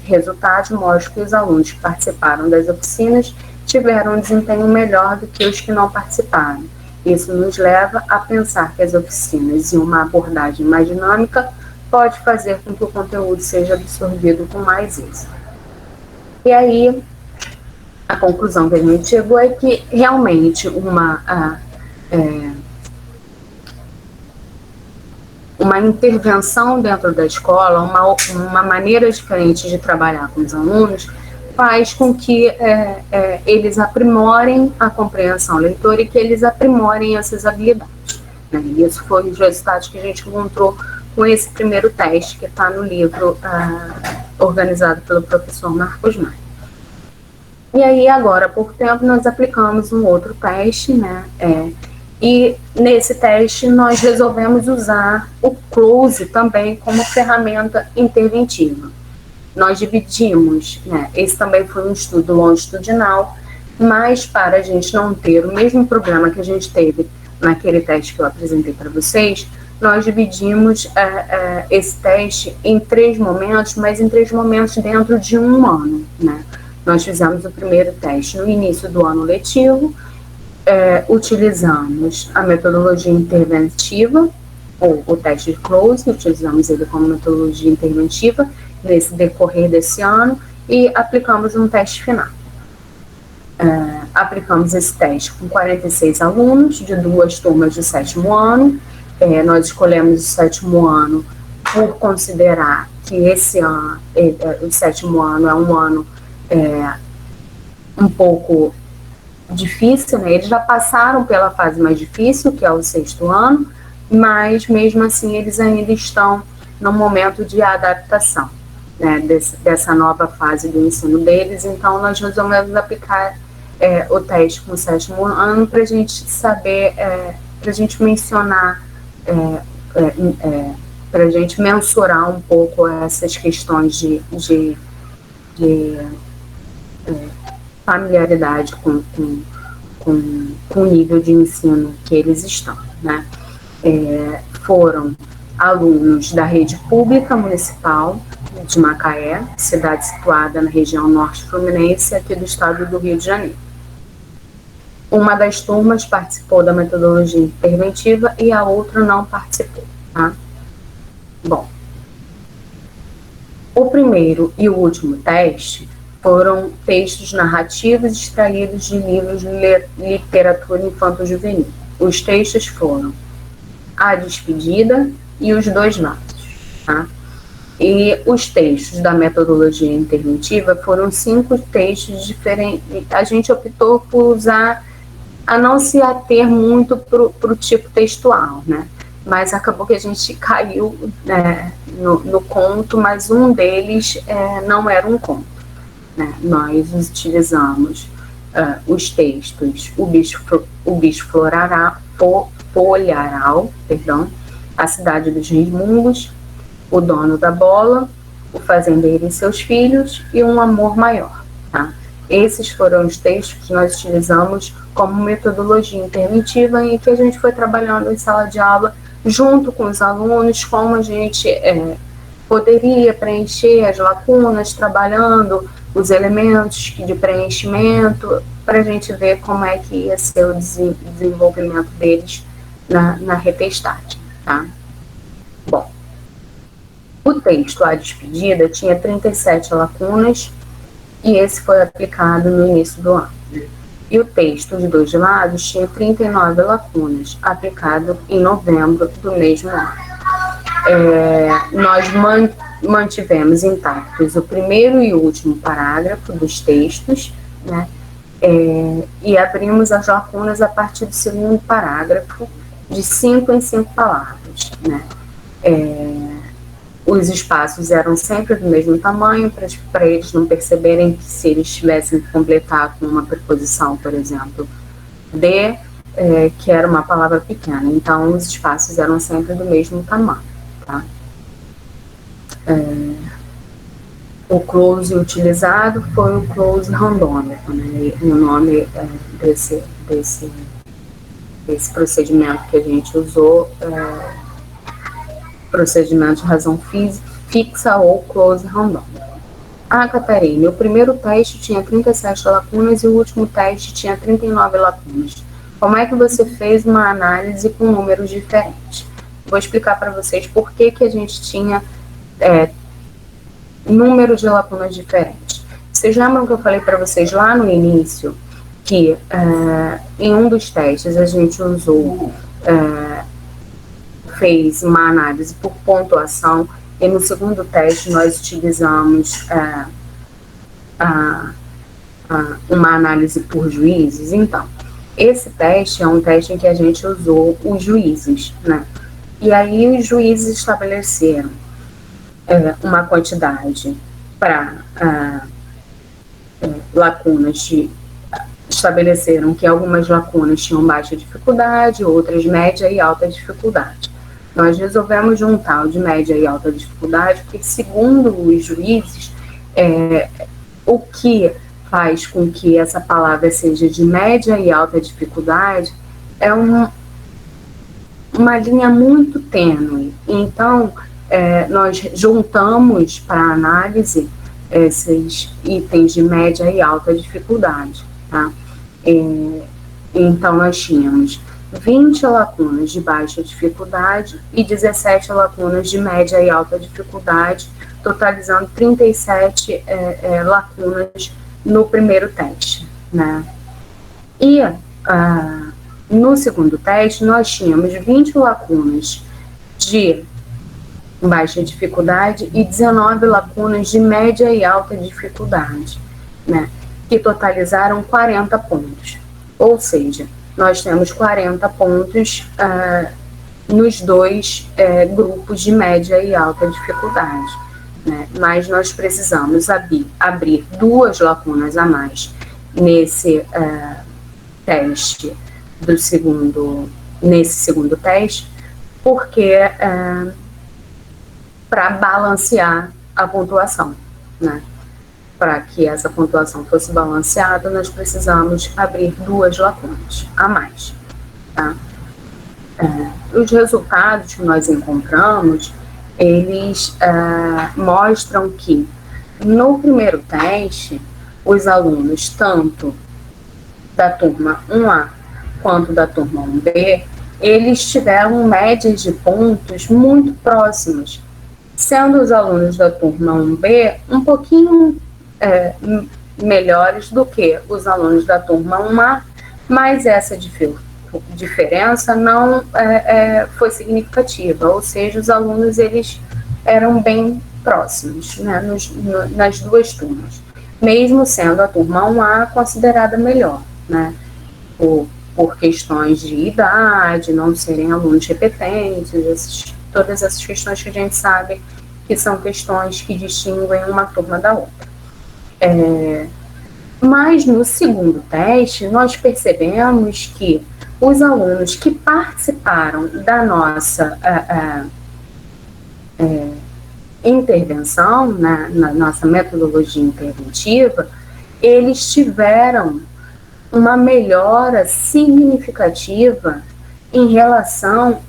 resultados mostram que os alunos que participaram das oficinas tiveram um desempenho melhor do que os que não participaram. Isso nos leva a pensar que as oficinas e uma abordagem mais dinâmica pode fazer com que o conteúdo seja absorvido com mais êxito. E aí, a conclusão que a gente chegou é que realmente uma intervenção dentro da escola, uma maneira diferente de trabalhar com os alunos, faz com que eles aprimorem a compreensão leitora e que eles aprimorem essas habilidades, né? E isso foi os resultados que a gente encontrou com esse primeiro teste que está no livro organizado pelo professor Marcos Maia. E aí, agora, há pouco tempo, nós aplicamos um outro teste, né? E nesse teste nós resolvemos usar o Close também como ferramenta interventiva. Nós dividimos, né? Esse também foi um estudo longitudinal, mas para a gente não ter o mesmo problema que a gente teve naquele teste que eu apresentei para vocês, nós dividimos esse teste em 3 momentos, mas em 3 momentos dentro de um ano, né? Nós fizemos o primeiro teste no início do ano letivo, utilizamos a metodologia interventiva, ou o teste de Close, utilizamos ele como metodologia interventiva nesse decorrer desse ano, e aplicamos um teste final. Aplicamos esse teste com 46 alunos de 2 turmas de 7º ano. Nós escolhemos o 7º ano por considerar que esse ano, o 7º ano é um ano um pouco difícil, né? Eles já passaram pela fase mais difícil, que é o 6º ano, mas mesmo assim eles ainda estão no momento de adaptação, né, dessa nova fase do ensino deles. Então nós resolvemos aplicar o teste com o 7º ano para a gente saber, para a gente mencionar, para a gente mensurar um pouco essas questões de familiaridade com o nível de ensino que eles estão, né? Foram alunos da rede pública municipal de Macaé, cidade situada na região norte fluminense, aqui do estado do Rio de Janeiro. Uma das turmas participou da metodologia interventiva e a outra não participou, tá? Bom, o primeiro e o último teste foram textos narrativos extraídos de livros de literatura infanto-juvenil. Os textos foram A Despedida e Os Dois Lados, tá? E os textos da metodologia interventiva foram 5 textos diferentes. A gente optou por a não se ater muito para o tipo textual, né? Mas acabou que a gente caiu, né, no conto, mas um deles não era um conto, né? Nós utilizamos os textos O Bicho Folharal, A Cidade dos Rismungos, O Dono da Bola, O Fazendeiro e Seus Filhos e Um Amor Maior, tá? Esses foram os textos que nós utilizamos como metodologia interventiva, em que a gente foi trabalhando em sala de aula junto com os alunos, como a gente poderia preencher as lacunas, trabalhando os elementos de preenchimento, para a gente ver como é que ia ser o desenvolvimento deles na retestagem, tá? Bom, o texto A Despedida tinha 37 lacunas, e esse foi aplicado no início do ano. E o texto Os Dois Lados tinha 39 lacunas, aplicado em novembro do mesmo ano. Nós mantivemos intactos o primeiro e o último parágrafo dos textos, né? E abrimos as lacunas a partir do segundo parágrafo, de 5 em 5 palavras, né? Os espaços eram sempre do mesmo tamanho, para eles não perceberem que se eles tivessem que completar com uma preposição, por exemplo, de, que era uma palavra pequena. Então, os espaços eram sempre do mesmo tamanho, tá? O close utilizado foi o close randômico, né? O nome desse procedimento que a gente usou procedimento de razão fixa ou close randômico. Catarina, o primeiro teste tinha 37 lacunas e o último teste tinha 39 lacunas. Como é que você fez uma análise com números diferentes? Vou explicar para vocês por que a gente tinha número de lacunas diferentes. Vocês lembram que eu falei para vocês lá no início que em um dos testes a gente fez uma análise por pontuação, e no segundo teste nós utilizamos uma análise por juízes. Então, esse teste é um teste em que a gente usou os juízes, né? E aí os juízes estabeleceram uma quantidade para lacunas estabeleceram que algumas lacunas tinham baixa dificuldade, outras média e alta dificuldade. Nós resolvemos juntar o de média e alta dificuldade, porque, segundo os juízes, o que faz com que essa palavra seja de média e alta dificuldade é uma linha muito tênue. Então, nós juntamos para análise esses itens de média e alta dificuldade, tá? Então, nós tínhamos 20 lacunas de baixa dificuldade e 17 lacunas de média e alta dificuldade, totalizando 37 lacunas no primeiro teste, né? E no segundo teste, nós tínhamos 20 lacunas de baixa dificuldade e 19 lacunas de média e alta dificuldade, né? Que totalizaram 40 pontos. Ou seja, nós temos 40 pontos nos dois grupos de média e alta dificuldade, né? Mas nós precisamos abrir 2 lacunas a mais nesse teste nesse segundo teste, porque para balancear a pontuação, né? Para que essa pontuação fosse balanceada, nós precisamos abrir 2 lacunas a mais, tá? Os resultados que nós encontramos, eles mostram que no primeiro teste, os alunos, tanto da turma 1A quanto da turma 1B, eles tiveram médias de pontos muito próximas, sendo os alunos da turma 1B um pouquinho melhores do que os alunos da turma 1A, mas essa diferença não foi significativa, ou seja, os alunos eles eram bem próximos, né, nas 2 turmas, mesmo sendo a turma 1A considerada melhor, né, por questões de idade, não serem alunos repetentes, todas essas questões que a gente sabe que são questões que distinguem uma turma da outra. Mas no segundo teste, nós percebemos que os alunos que participaram da nossa intervenção, na nossa metodologia interventiva, eles tiveram uma melhora significativa em relação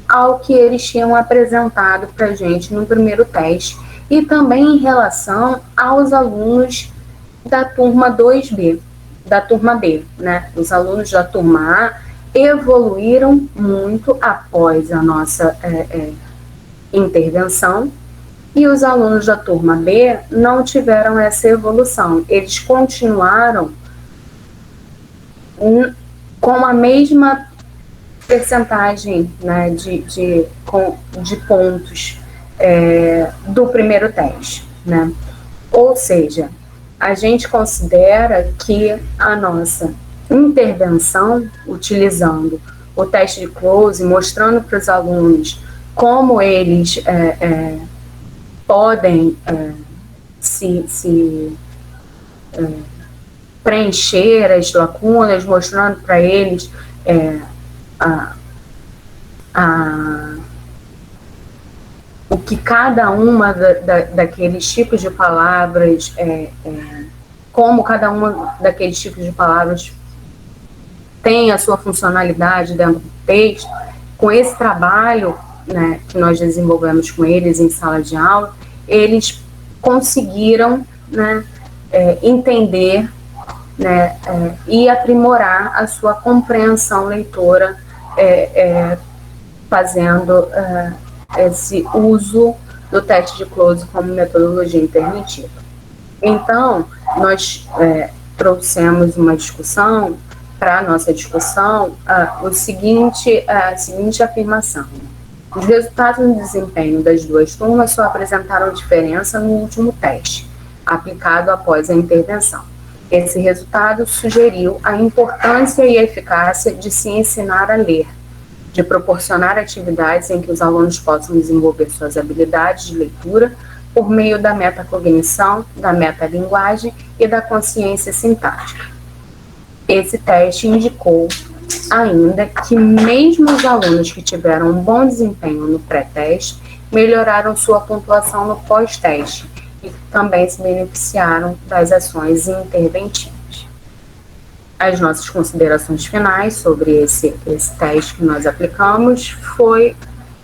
ao que eles tinham apresentado para a gente no primeiro teste, e também em relação aos alunos da turma 2B, da turma B, né? Os alunos da turma A evoluíram muito após a nossa intervenção, e os alunos da turma B não tiveram essa evolução. Eles continuaram com a mesma percentagem, né, de pontos do primeiro teste, né? Ou seja, a gente considera que a nossa intervenção, utilizando o teste de close, mostrando para os alunos como eles podem preencher as lacunas, mostrando para eles o que cada uma daqueles tipos de palavras, como cada uma daqueles tipos de palavras tem a sua funcionalidade dentro do texto. Com esse trabalho, né, que nós desenvolvemos com eles em sala de aula, eles conseguiram, né, entender, né, e aprimorar a sua compreensão leitora, fazendo esse uso do teste de close como metodologia interventiva. Então, nós trouxemos uma discussão, para a nossa discussão, a seguinte afirmação. Os resultados no desempenho das 2 turmas só apresentaram diferença no último teste, aplicado após a intervenção. Esse resultado sugeriu a importância e a eficácia de se ensinar a ler, de proporcionar atividades em que os alunos possam desenvolver suas habilidades de leitura por meio da metacognição, da metalinguagem e da consciência sintática. Esse teste indicou ainda que mesmo os alunos que tiveram um bom desempenho no pré-teste melhoraram sua pontuação no pós-teste e também se beneficiaram das ações interventivas. As nossas considerações finais sobre esse teste que nós aplicamos foi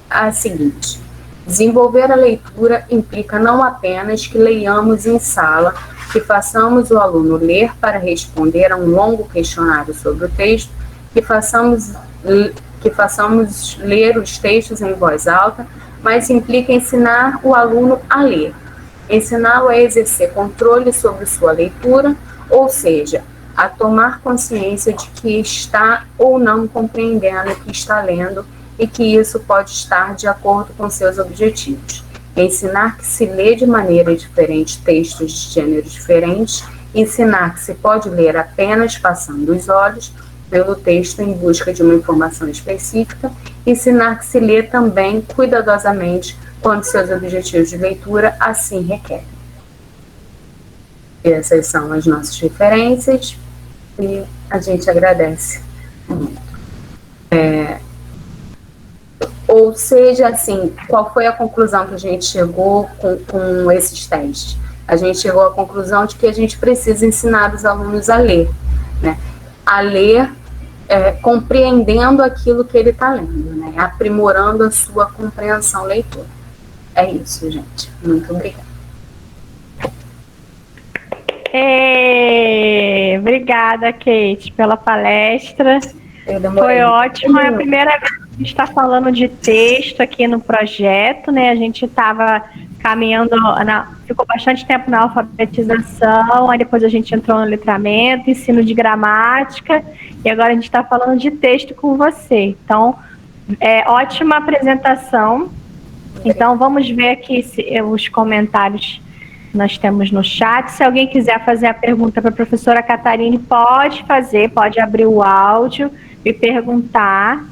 a seguinte: desenvolver a leitura implica não apenas que leiamos em sala, que façamos o aluno ler para responder a um longo questionário sobre o texto, que façamos ler os textos em voz alta, mas implica ensinar o aluno a ler, ensiná-lo a exercer controle sobre sua leitura, ou seja, a tomar consciência de que está ou não compreendendo o que está lendo e que isso pode estar de acordo com seus objetivos. Ensinar que se lê de maneira diferente textos de gêneros diferentes, ensinar que se pode ler apenas passando os olhos pelo texto em busca de uma informação específica, ensinar que se lê também cuidadosamente quando seus objetivos de leitura assim requerem. E essas são as nossas referências e a gente agradece muito. Ou seja, assim, qual foi a conclusão que a gente chegou com esses testes? A gente chegou à conclusão de que a gente precisa ensinar os alunos a ler, né? A ler compreendendo aquilo que ele está lendo, né? Aprimorando a sua compreensão leitora. É isso, gente. Muito obrigada. Obrigada, Kate, pela palestra. Foi ótimo. É a primeira vez que a gente está falando de texto aqui no projeto, né? A gente estava caminhando, ficou bastante tempo na alfabetização, aí depois a gente entrou no letramento, ensino de gramática, e agora a gente está falando de texto com você. Então, ótima apresentação. Então, vamos ver aqui os comentários que nós temos no chat. Se alguém quiser fazer a pergunta para a professora Catarine, pode fazer, pode abrir o áudio e perguntar.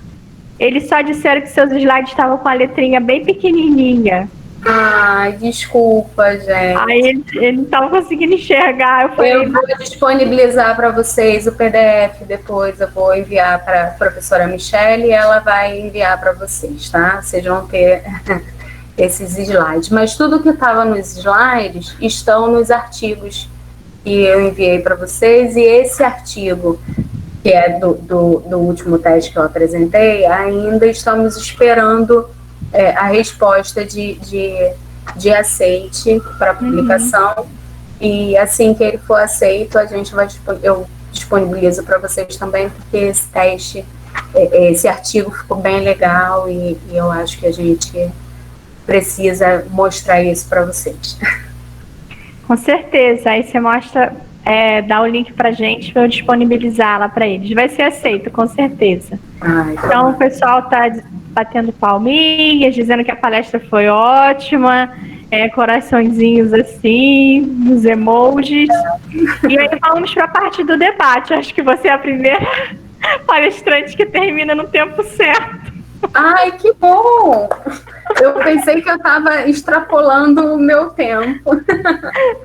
Eles só disseram que seus slides estavam com a letrinha bem pequenininha. Ai, desculpa, gente. Aí ele não estava conseguindo enxergar. Eu vou disponibilizar para vocês o PDF depois. Eu vou enviar para a professora Michele e ela vai enviar para vocês, tá? Vocês vão ter esses slides. Mas tudo que estava nos slides estão nos artigos que eu enviei para vocês. E esse artigo, que é do último teste que eu apresentei, ainda estamos esperando a resposta de aceite para publicação, e assim que ele for aceito, eu disponibilizo para vocês também, porque esse teste, esse artigo ficou bem legal e eu acho que a gente precisa mostrar isso para vocês. Com certeza, aí você mostra, dá o link para a gente para eu disponibilizar lá para eles. Vai ser aceito, com certeza. Então, o pessoal está batendo palminhas, dizendo que a palestra foi ótima, coraçõezinhos assim, nos emojis. E aí vamos para a parte do debate. Acho que você é a primeira palestrante que termina no tempo certo. Ai, que bom! Eu pensei que eu estava extrapolando o meu tempo.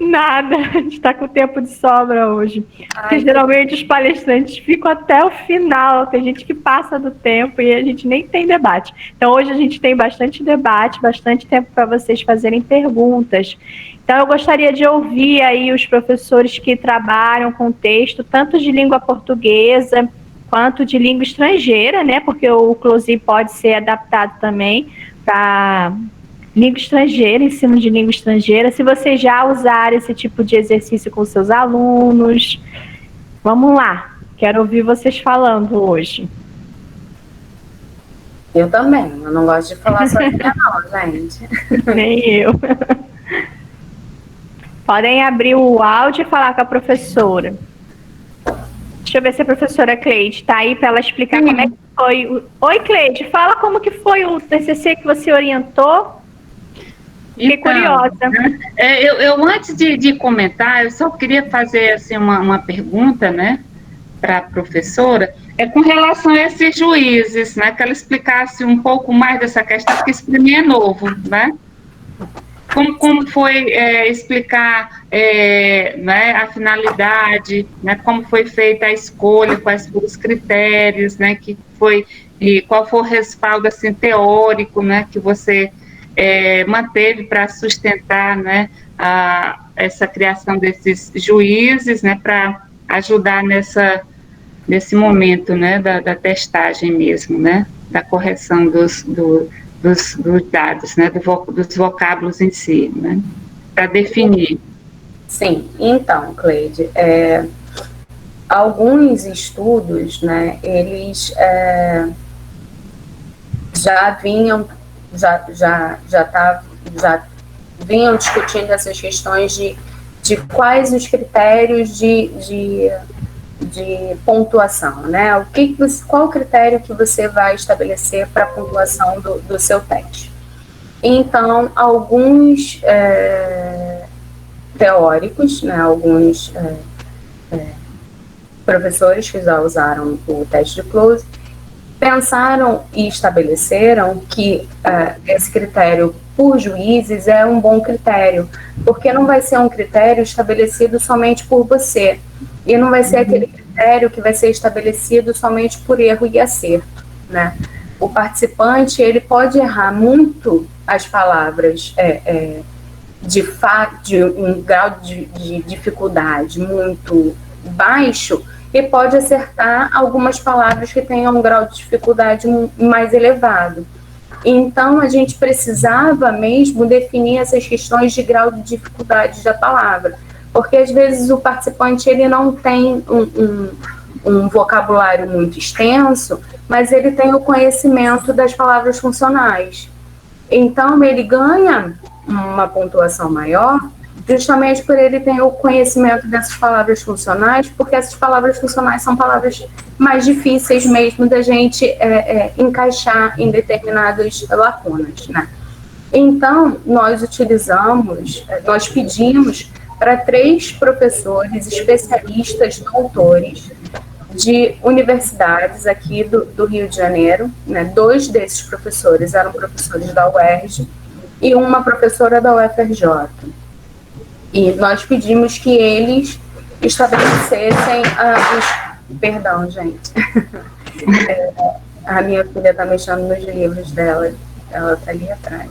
Nada, a gente está com tempo de sobra hoje. Porque geralmente os palestrantes ficam até o final, tem gente que passa do tempo e a gente nem tem debate. Então hoje a gente tem bastante debate, bastante tempo para vocês fazerem perguntas. Então eu gostaria de ouvir aí os professores que trabalham com texto, tanto de língua portuguesa quanto de língua estrangeira, né? Porque o Close pode ser adaptado também para língua estrangeira, ensino de língua estrangeira. Se vocês já usaram esse tipo de exercício com seus alunos, vamos lá. Quero ouvir vocês falando hoje. Eu também. Eu não gosto de falar sozinha não, gente. Nem eu. Podem abrir o áudio e falar com a professora. Deixa eu ver se a professora Cleide está aí para ela explicar como é que foi. Oi, Cleide, fala como que foi o TCC que você orientou. Fiquei curiosa. Eu antes de comentar, eu só queria fazer assim, uma pergunta, né, para a professora, com relação a esses juízes, né, que ela explicasse um pouco mais dessa questão, porque isso para mim é novo, né? Como foi explicar né, a finalidade, né, como foi feita a escolha, quais foram os critérios, né, e qual foi o respaldo assim, teórico, né, que você manteve para sustentar, né, essa criação desses juízes, né, para ajudar nesse momento, né, da testagem mesmo, né, da correção dos dados, né, dos vocábulos em si, né, para definir. Sim, então, Cleide, alguns estudos, né, eles já vinham discutindo essas questões de quais os critérios de pontuação, né? Qual o critério que você vai estabelecer para a pontuação do seu teste? Então, alguns teóricos, né, alguns professores que já usaram o teste de Close, pensaram e estabeleceram que esse critério por juízes é um bom critério, porque não vai ser um critério estabelecido somente por você, e não vai ser aquele critério que vai ser estabelecido somente por erro e acerto, né? O participante, ele pode errar muito as palavras de um grau de dificuldade muito baixo, e pode acertar algumas palavras que tenham um grau de dificuldade mais elevado. Então, a gente precisava mesmo definir essas questões de grau de dificuldade da palavra, porque às vezes o participante ele não tem um vocabulário muito extenso, mas ele tem o conhecimento das palavras funcionais. Então, ele ganha uma pontuação maior justamente por ele ter o conhecimento dessas palavras funcionais, porque essas palavras funcionais são palavras mais difíceis mesmo da gente encaixar em determinadas lacunas, né? Então, nós pedimos para 3 professores especialistas, doutores, de universidades aqui do Rio de Janeiro, né? 2 desses professores eram professores da UERJ e uma professora da UFRJ. E nós pedimos que eles estabelecessem Perdão, gente. A minha filha está mexendo nos livros dela, ela está ali atrás.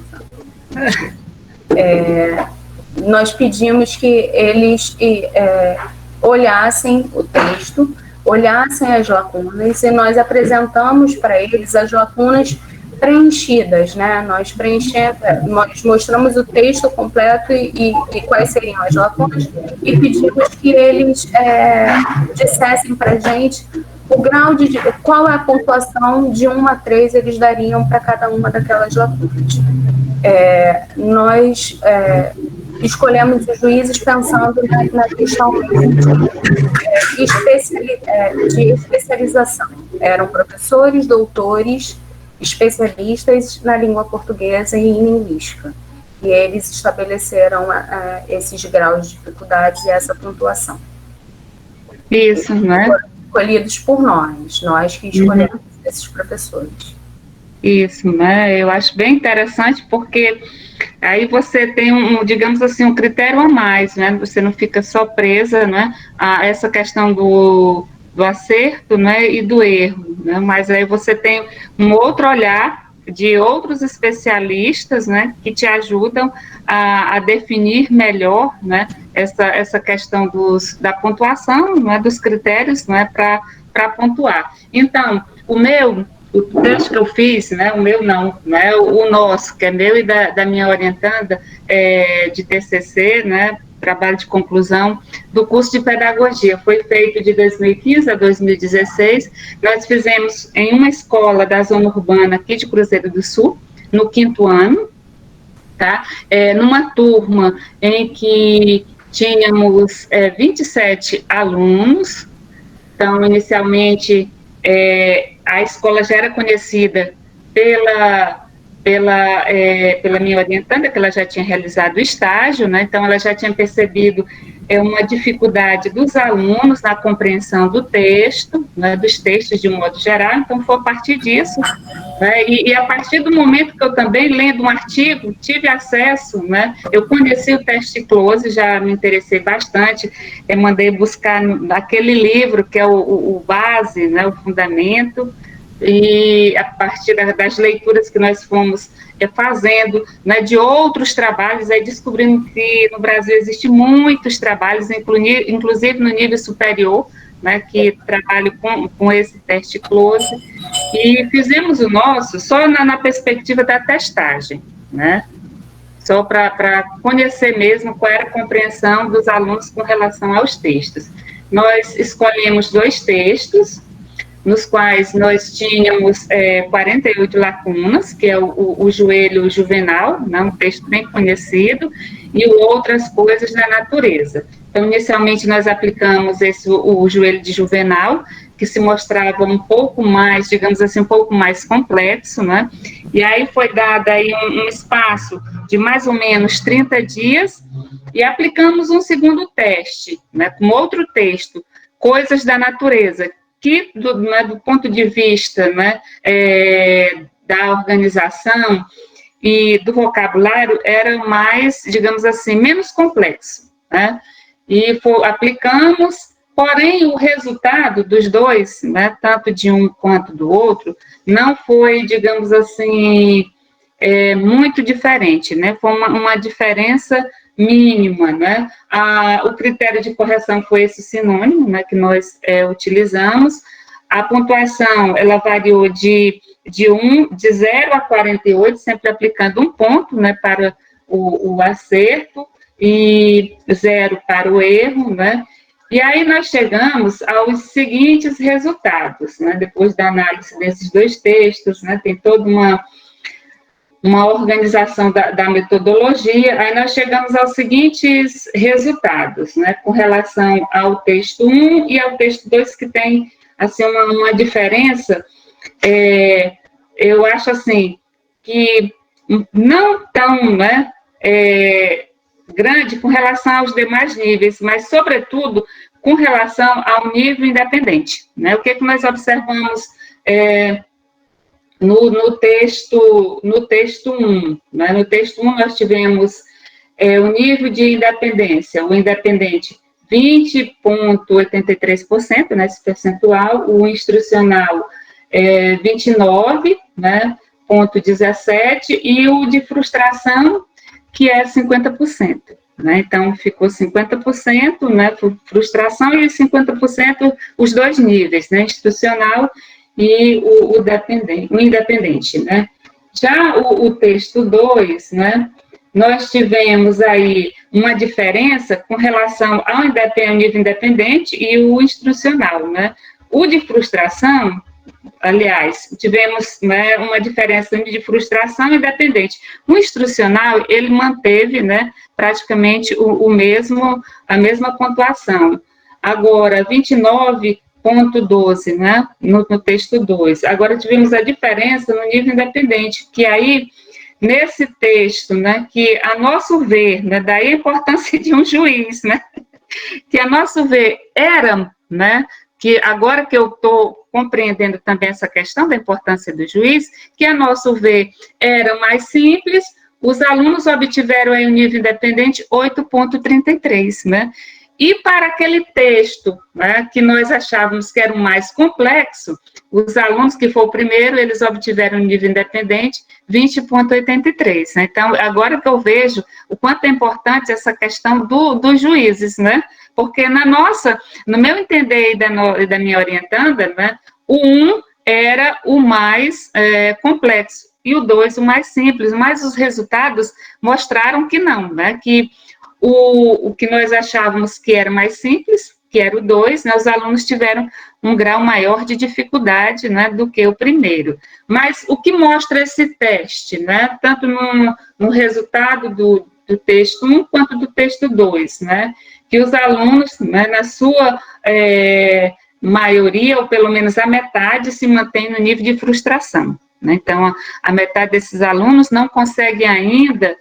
Nós pedimos que eles olhassem o texto, olhassem as lacunas, e nós apresentamos para eles as lacunas preenchidas, né? Nós mostramos o texto completo e quais seriam as lacunas, e pedimos que eles dissessem para a gente o grau qual é a pontuação de 1 a 3 eles dariam para cada uma daquelas lacunas. Nós escolhemos os juízes pensando na questão de especialização. Eram professores, doutores, especialistas na língua portuguesa e em linguística. E eles estabeleceram esses graus de dificuldade e essa pontuação. Isso, né? Foram escolhidos por nós que escolhemos esses professores. Isso, né? Eu acho bem interessante, porque aí você tem digamos assim, um critério a mais, né? Você não fica só presa, né, a essa questão do acerto, né, e do erro, né? Mas aí você tem um outro olhar de outros especialistas, né, que te ajudam a definir melhor, né, essa questão da pontuação, né, dos critérios, né, para pontuar. Então, o texto que eu fiz, né, o meu não, né, o nosso, que é meu e da minha orientanda de TCC, né, trabalho de conclusão do curso de pedagogia, foi feito de 2015 a 2016, nós fizemos em uma escola da zona urbana aqui de Cruzeiro do Sul, no 5º ano, tá? Numa turma em que tínhamos 27 alunos. Então, inicialmente, a escola já era conhecida pela minha orientanda, que ela já tinha realizado o estágio, né? Então ela já tinha percebido uma dificuldade dos alunos na compreensão do texto, né, dos textos de um modo geral. Então foi a partir disso, né, e a partir do momento que eu também, lendo um artigo, tive acesso, né, eu conheci o teste close, já me interessei bastante, mandei buscar naquele livro que é o base, né, o fundamento, e a partir das leituras que nós fomos fazendo, né, de outros trabalhos, aí descobrimos que no Brasil existem muitos trabalhos, inclusive no nível superior, né, que trabalham com esse teste close, e fizemos o nosso só na perspectiva da testagem, né, só para conhecer mesmo qual era a compreensão dos alunos com relação aos textos. Nós escolhemos 2 textos, nos quais nós tínhamos 48 lacunas, que é o joelho juvenal, né, um texto bem conhecido, e Outras Coisas da Natureza. Então, inicialmente, nós aplicamos o joelho de juvenal, que se mostrava um pouco mais, digamos assim, um pouco mais complexo, né? E aí foi dado aí um espaço de mais ou menos 30 dias, e aplicamos um segundo teste, né, com outro texto, Coisas da Natureza, que, do ponto de vista, né, da organização e do vocabulário, era mais, digamos assim, menos complexo, né? E aplicamos, porém, o resultado dos dois, né, tanto de um quanto do outro, não foi, digamos assim, muito diferente, né? Foi uma diferença mínima, né? O critério de correção foi esse sinônimo, né, que nós utilizamos. A pontuação, ela variou de 0 a 48, sempre aplicando um ponto, né, para o acerto e 0 para o erro, né? E aí nós chegamos aos seguintes resultados, né? Depois da análise desses dois textos, né, tem toda uma organização da metodologia, aí nós chegamos aos seguintes resultados, né, com relação ao texto 1 e ao texto 2, que tem, assim, uma diferença, eu acho, assim, que não tão, né, grande com relação aos demais níveis, mas, sobretudo, com relação ao nível independente, né? O que nós observamos no texto 1, né? No texto 1 nós tivemos o nível de independência, o independente 20,83%, né, esse percentual, o instrucional 29, né, 0,17%, e o de frustração, que é 50%. Né? Então, ficou 50%, né, frustração, e 50% os dois níveis, né, institucional e o independente. Né? Já o texto 2, né, nós tivemos aí uma diferença com relação ao nível independente e o instrucional. Né? O de frustração, aliás, tivemos, né, uma diferença de frustração independente. O instrucional, ele manteve, né, praticamente a mesma pontuação. Agora, 29,12, né, no texto 2. Agora, tivemos a diferença no nível independente, que aí, nesse texto, né, que, a nosso ver, né, daí a importância de um juiz, né, que, a nosso ver, era, né, que agora que eu estou compreendendo também essa questão da importância do juiz, que, a nosso ver, era mais simples, os alunos obtiveram aí o nível independente 8,33, né? E para aquele texto, né, que nós achávamos que era o mais complexo, os alunos, que foi o primeiro, eles obtiveram o nível independente 20,83. Né? Então, agora que eu vejo o quanto é importante essa questão dos juízes, né? Porque no meu entender e da minha orientanda, né, o 1 era o mais complexo e o 2 o mais simples, mas os resultados mostraram que não, né? Que o que nós achávamos que era mais simples, que era o 2, né, os alunos tiveram um grau maior de dificuldade, né, do que o primeiro. Mas o que mostra esse teste, né, tanto no resultado do texto 1 quanto do texto 2, né, que os alunos, né, na sua maioria, ou pelo menos a metade, se mantém no nível de frustração. Né? Então, a metade desses alunos não consegue ainda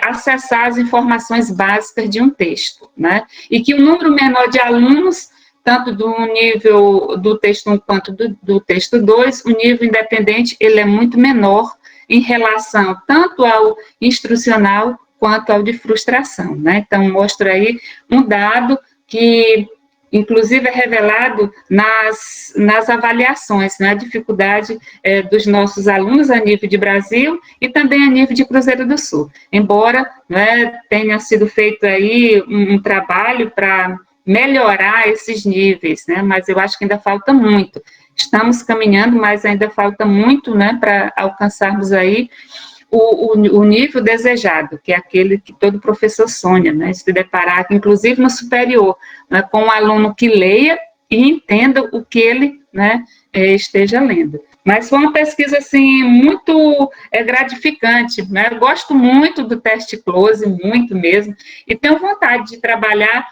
acessar as informações básicas de um texto, né? E que o número menor de alunos, tanto do nível do texto 1 quanto do texto 2, o nível independente, ele é muito menor em relação tanto ao instrucional quanto ao de frustração, né? Então, mostra aí um dado que, inclusive, é revelado nas avaliações, né, a dificuldade dos nossos alunos a nível de Brasil e também a nível de Cruzeiro do Sul. Embora, né, tenha sido feito aí um trabalho para melhorar esses níveis, né, mas eu acho que ainda falta muito. Estamos caminhando, mas ainda falta muito, né, para alcançarmos aí o nível desejado, que é aquele que todo professor sonha, né, se deparar, inclusive no superior, né, com um aluno que leia e entenda o que ele, né, esteja lendo. Mas foi uma pesquisa, assim, muito gratificante, né, eu gosto muito do teste close, muito mesmo, e tenho vontade de trabalhar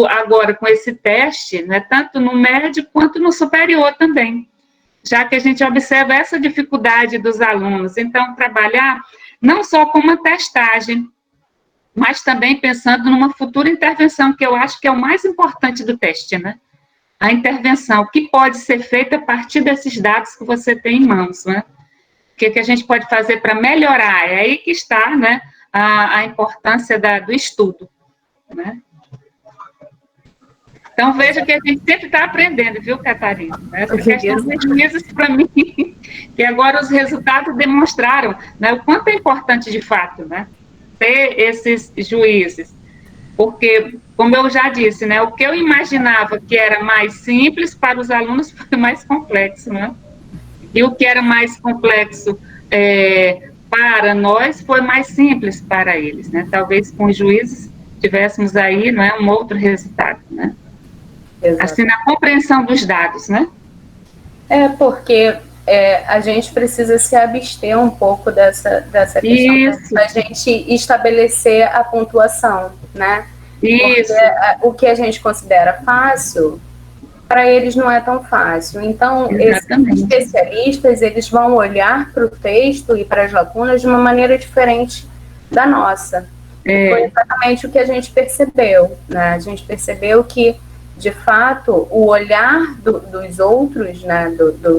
agora com esse teste, né, tanto no médio quanto no superior também, já que a gente observa essa dificuldade dos alunos. Então, trabalhar não só com uma testagem, mas também pensando numa futura intervenção, que eu acho que é o mais importante do teste, né? a intervenção, o que pode ser feito a partir desses dados que você tem em mãos, né? O que a gente pode fazer para melhorar? É aí que está, né, a importância do estudo, né? Então, veja que a gente sempre está aprendendo, viu, Catarina? Essa questão dos juízes, para mim, que agora os resultados demonstraram, né, o quanto é importante, de fato, né, ter esses juízes. Porque, como eu já disse, né, o que eu imaginava que era mais simples para os alunos foi mais complexo, né? E o que era mais complexo para nós foi mais simples para eles, né? Talvez com os juízes tivéssemos aí, né, um outro resultado, né? Exato. Assim, na compreensão dos dados, né? Porque a gente precisa se abster um pouco dessa questão da gente estabelecer a pontuação, né? Isso. Porque o que a gente considera fácil, para eles não é tão fácil. Então, exatamente, esses especialistas, eles vão olhar para o texto e para as lacunas de uma maneira diferente da nossa. Foi exatamente o que a gente percebeu, né? A gente percebeu que, de fato, o olhar dos outros, né,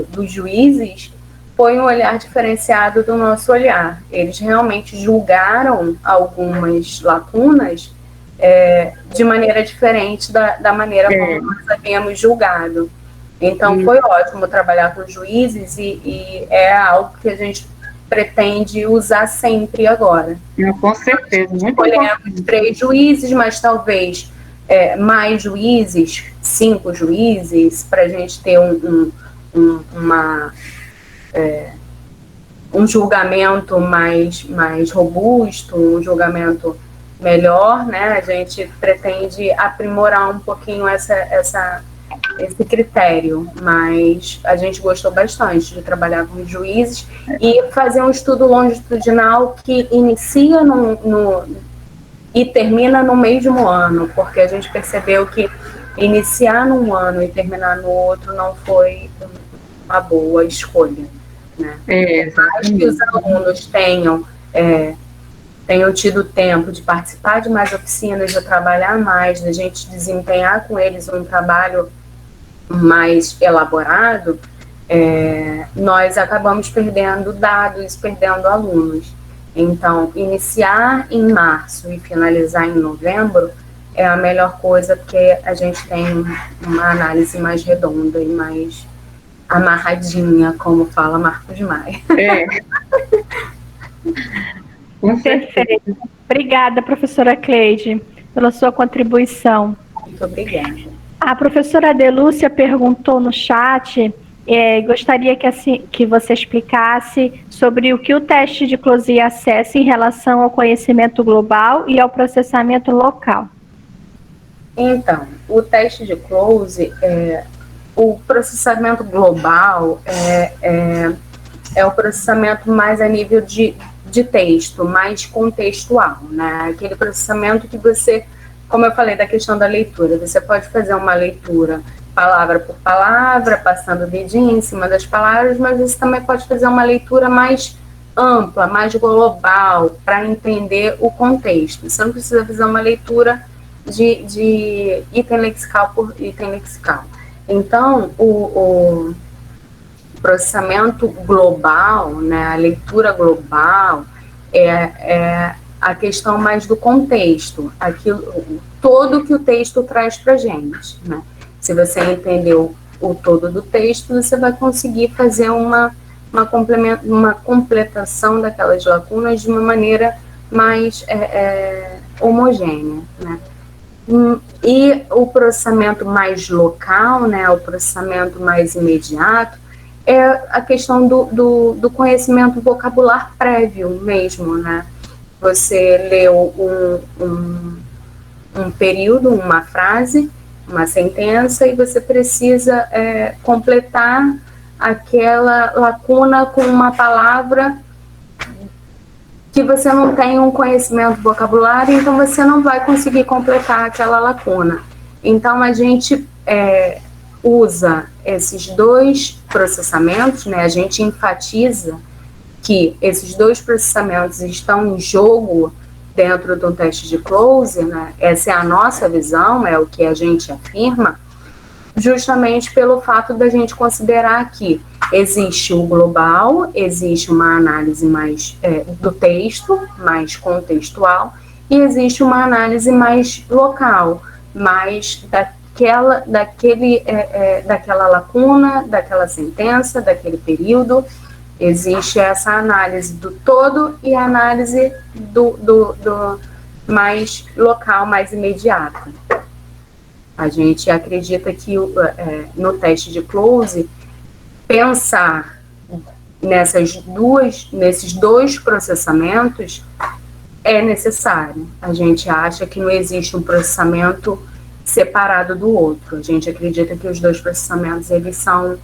dos juízes, foi um olhar diferenciado do nosso olhar. Eles realmente julgaram algumas lacunas de maneira diferente da maneira como nós havíamos julgado. Então, foi ótimo trabalhar com juízes e é algo que a gente pretende usar sempre agora. Com certeza. Escolhemos 3 juízes, mas talvez mais juízes, 5 juízes, para a gente ter um julgamento mais robusto, um julgamento melhor, né? A gente pretende aprimorar um pouquinho esse critério, mas a gente gostou bastante de trabalhar com os juízes e fazer um estudo longitudinal que inicia e termina no mesmo ano, porque a gente percebeu que iniciar num ano e terminar no outro não foi uma boa escolha, né? Mais que os alunos tenham tido tempo de participar de mais oficinas, de trabalhar mais, de a gente desempenhar com eles um trabalho mais elaborado, nós acabamos perdendo dados, perdendo alunos. Então, iniciar em março e finalizar em novembro é a melhor coisa, porque a gente tem uma análise mais redonda e mais amarradinha, como fala Marcos Maia. Perfeito. Obrigada, professora Cleide, pela sua contribuição. Muito obrigada. A professora Adelúcia perguntou no chat, gostaria que você explicasse sobre o que o teste de Clouzet acessa em relação ao conhecimento global e ao processamento local. Então, o teste de Clouzet, o processamento global é o processamento mais a nível de texto, mais contextual, né? Aquele processamento que você, como eu falei da questão da leitura, você pode fazer uma leitura palavra por palavra, passando o dedinho em cima das palavras, mas você também pode fazer uma leitura mais ampla, mais global, para entender o contexto. Você não precisa fazer uma leitura de item lexical por item lexical. Então, o processamento global, né, a leitura global, é a questão mais do contexto, todo que o texto traz para a gente, né? Se você entendeu o todo do texto, você vai conseguir fazer uma completação daquelas lacunas de uma maneira mais homogênea, né? E o processamento mais local, né, o processamento mais imediato, é a questão do conhecimento vocabular prévio mesmo, né? Você leu um período, uma frase, uma sentença, e você precisa completar aquela lacuna com uma palavra que você não tem um conhecimento vocabulário, então você não vai conseguir completar aquela lacuna. Então, a gente usa esses 2 processamentos, né? A gente enfatiza que esses 2 processamentos estão em jogo dentro do teste de Clouzet, né? Essa é a nossa visão, é o que a gente afirma, justamente pelo fato da gente considerar que existe o global, existe uma análise mais do texto, mais contextual, e existe uma análise mais local, mais daquela lacuna, daquela sentença, daquele período. Existe essa análise do todo e a análise do mais local, mais imediato. A gente acredita que no teste de close, pensar nesses dois processamentos é necessário. A gente acha que não existe um processamento separado do outro. A gente acredita que os dois processamentos eles são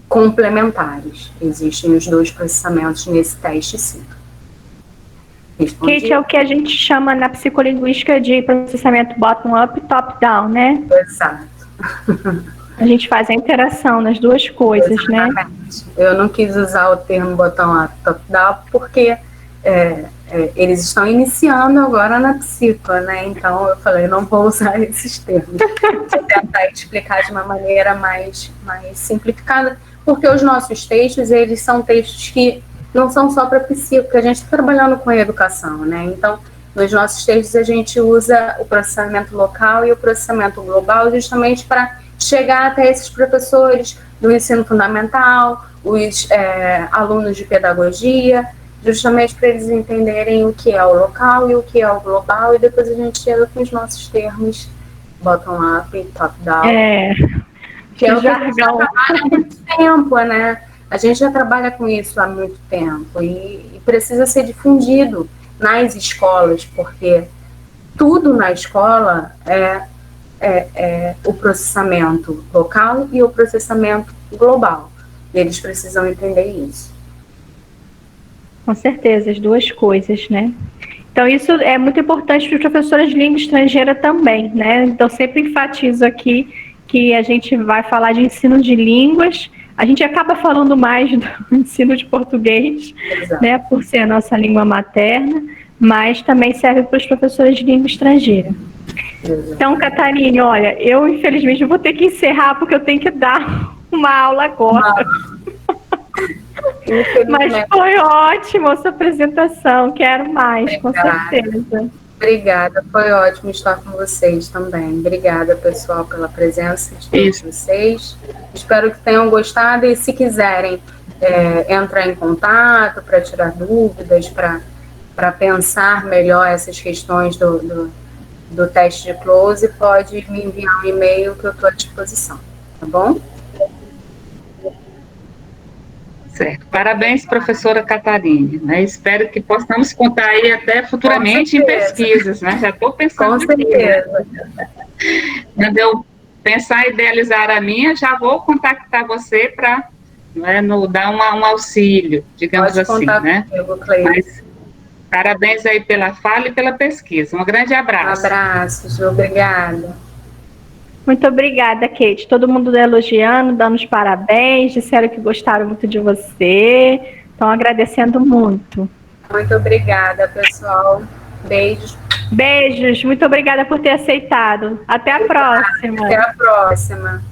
complementares. Existem os dois processamentos nesse teste, sim. Kate, é o que a gente chama na psicolinguística de processamento bottom-up e top-down, né? Exato. A gente faz a interação nas duas coisas, exatamente, né? Eu não quis usar o termo bottom-up e top-down porque eles estão iniciando agora na psico, né? Então eu falei, não vou usar esses termos. Vou tentar explicar de uma maneira mais simplificada, porque os nossos textos, eles são textos que não são só para psico, porque a gente está trabalhando com educação, né? Então, nos nossos textos a gente usa o processamento local e o processamento global justamente para chegar até esses professores do ensino fundamental, os alunos de pedagogia, justamente para eles entenderem o que é o local e o que é o global, e depois a gente chega com os nossos termos bottom-up e top-down. Que é o que a gente já trabalha há muito tempo, né? A gente já trabalha com isso há muito tempo e precisa ser difundido nas escolas, porque tudo na escola é o processamento local e o processamento global. E eles precisam entender isso. Com certeza, as duas coisas, né? Então, isso é muito importante para os professores de língua estrangeira também, né? Então, sempre enfatizo aqui que a gente vai falar de ensino de línguas. A gente acaba falando mais do ensino de português, né, por ser a nossa língua materna, mas também serve para os professores de língua estrangeira. Exato. Então, Catarine, olha, eu infelizmente vou ter que encerrar porque eu tenho que dar uma aula agora. Mas foi ótima a sua apresentação, quero mais, com certeza. Obrigada, foi ótimo estar com vocês também. Obrigada, pessoal, pela presença de todos vocês. Espero que tenham gostado e se quiserem entrar em contato para tirar dúvidas, para pensar melhor essas questões do teste de close, pode me enviar um e-mail que eu estou à disposição, tá bom? Certo. Parabéns, professora Catarine. Né? Espero que possamos contar aí até futuramente em pesquisas, né? Já estou pensando. Com certeza. Quando eu pensar em idealizar a minha, já vou contactar você para dar um auxílio, digamos assim, né? Mas, parabéns aí pela fala e pela pesquisa. Um grande abraço. Um abraço, Ju. Obrigada. Muito obrigada, Kate. Todo mundo elogiando, dando os parabéns, disseram que gostaram muito de você. Estão agradecendo muito. Muito obrigada, pessoal. Beijos. Beijos. Muito obrigada por ter aceitado. Até a próxima. Até a próxima.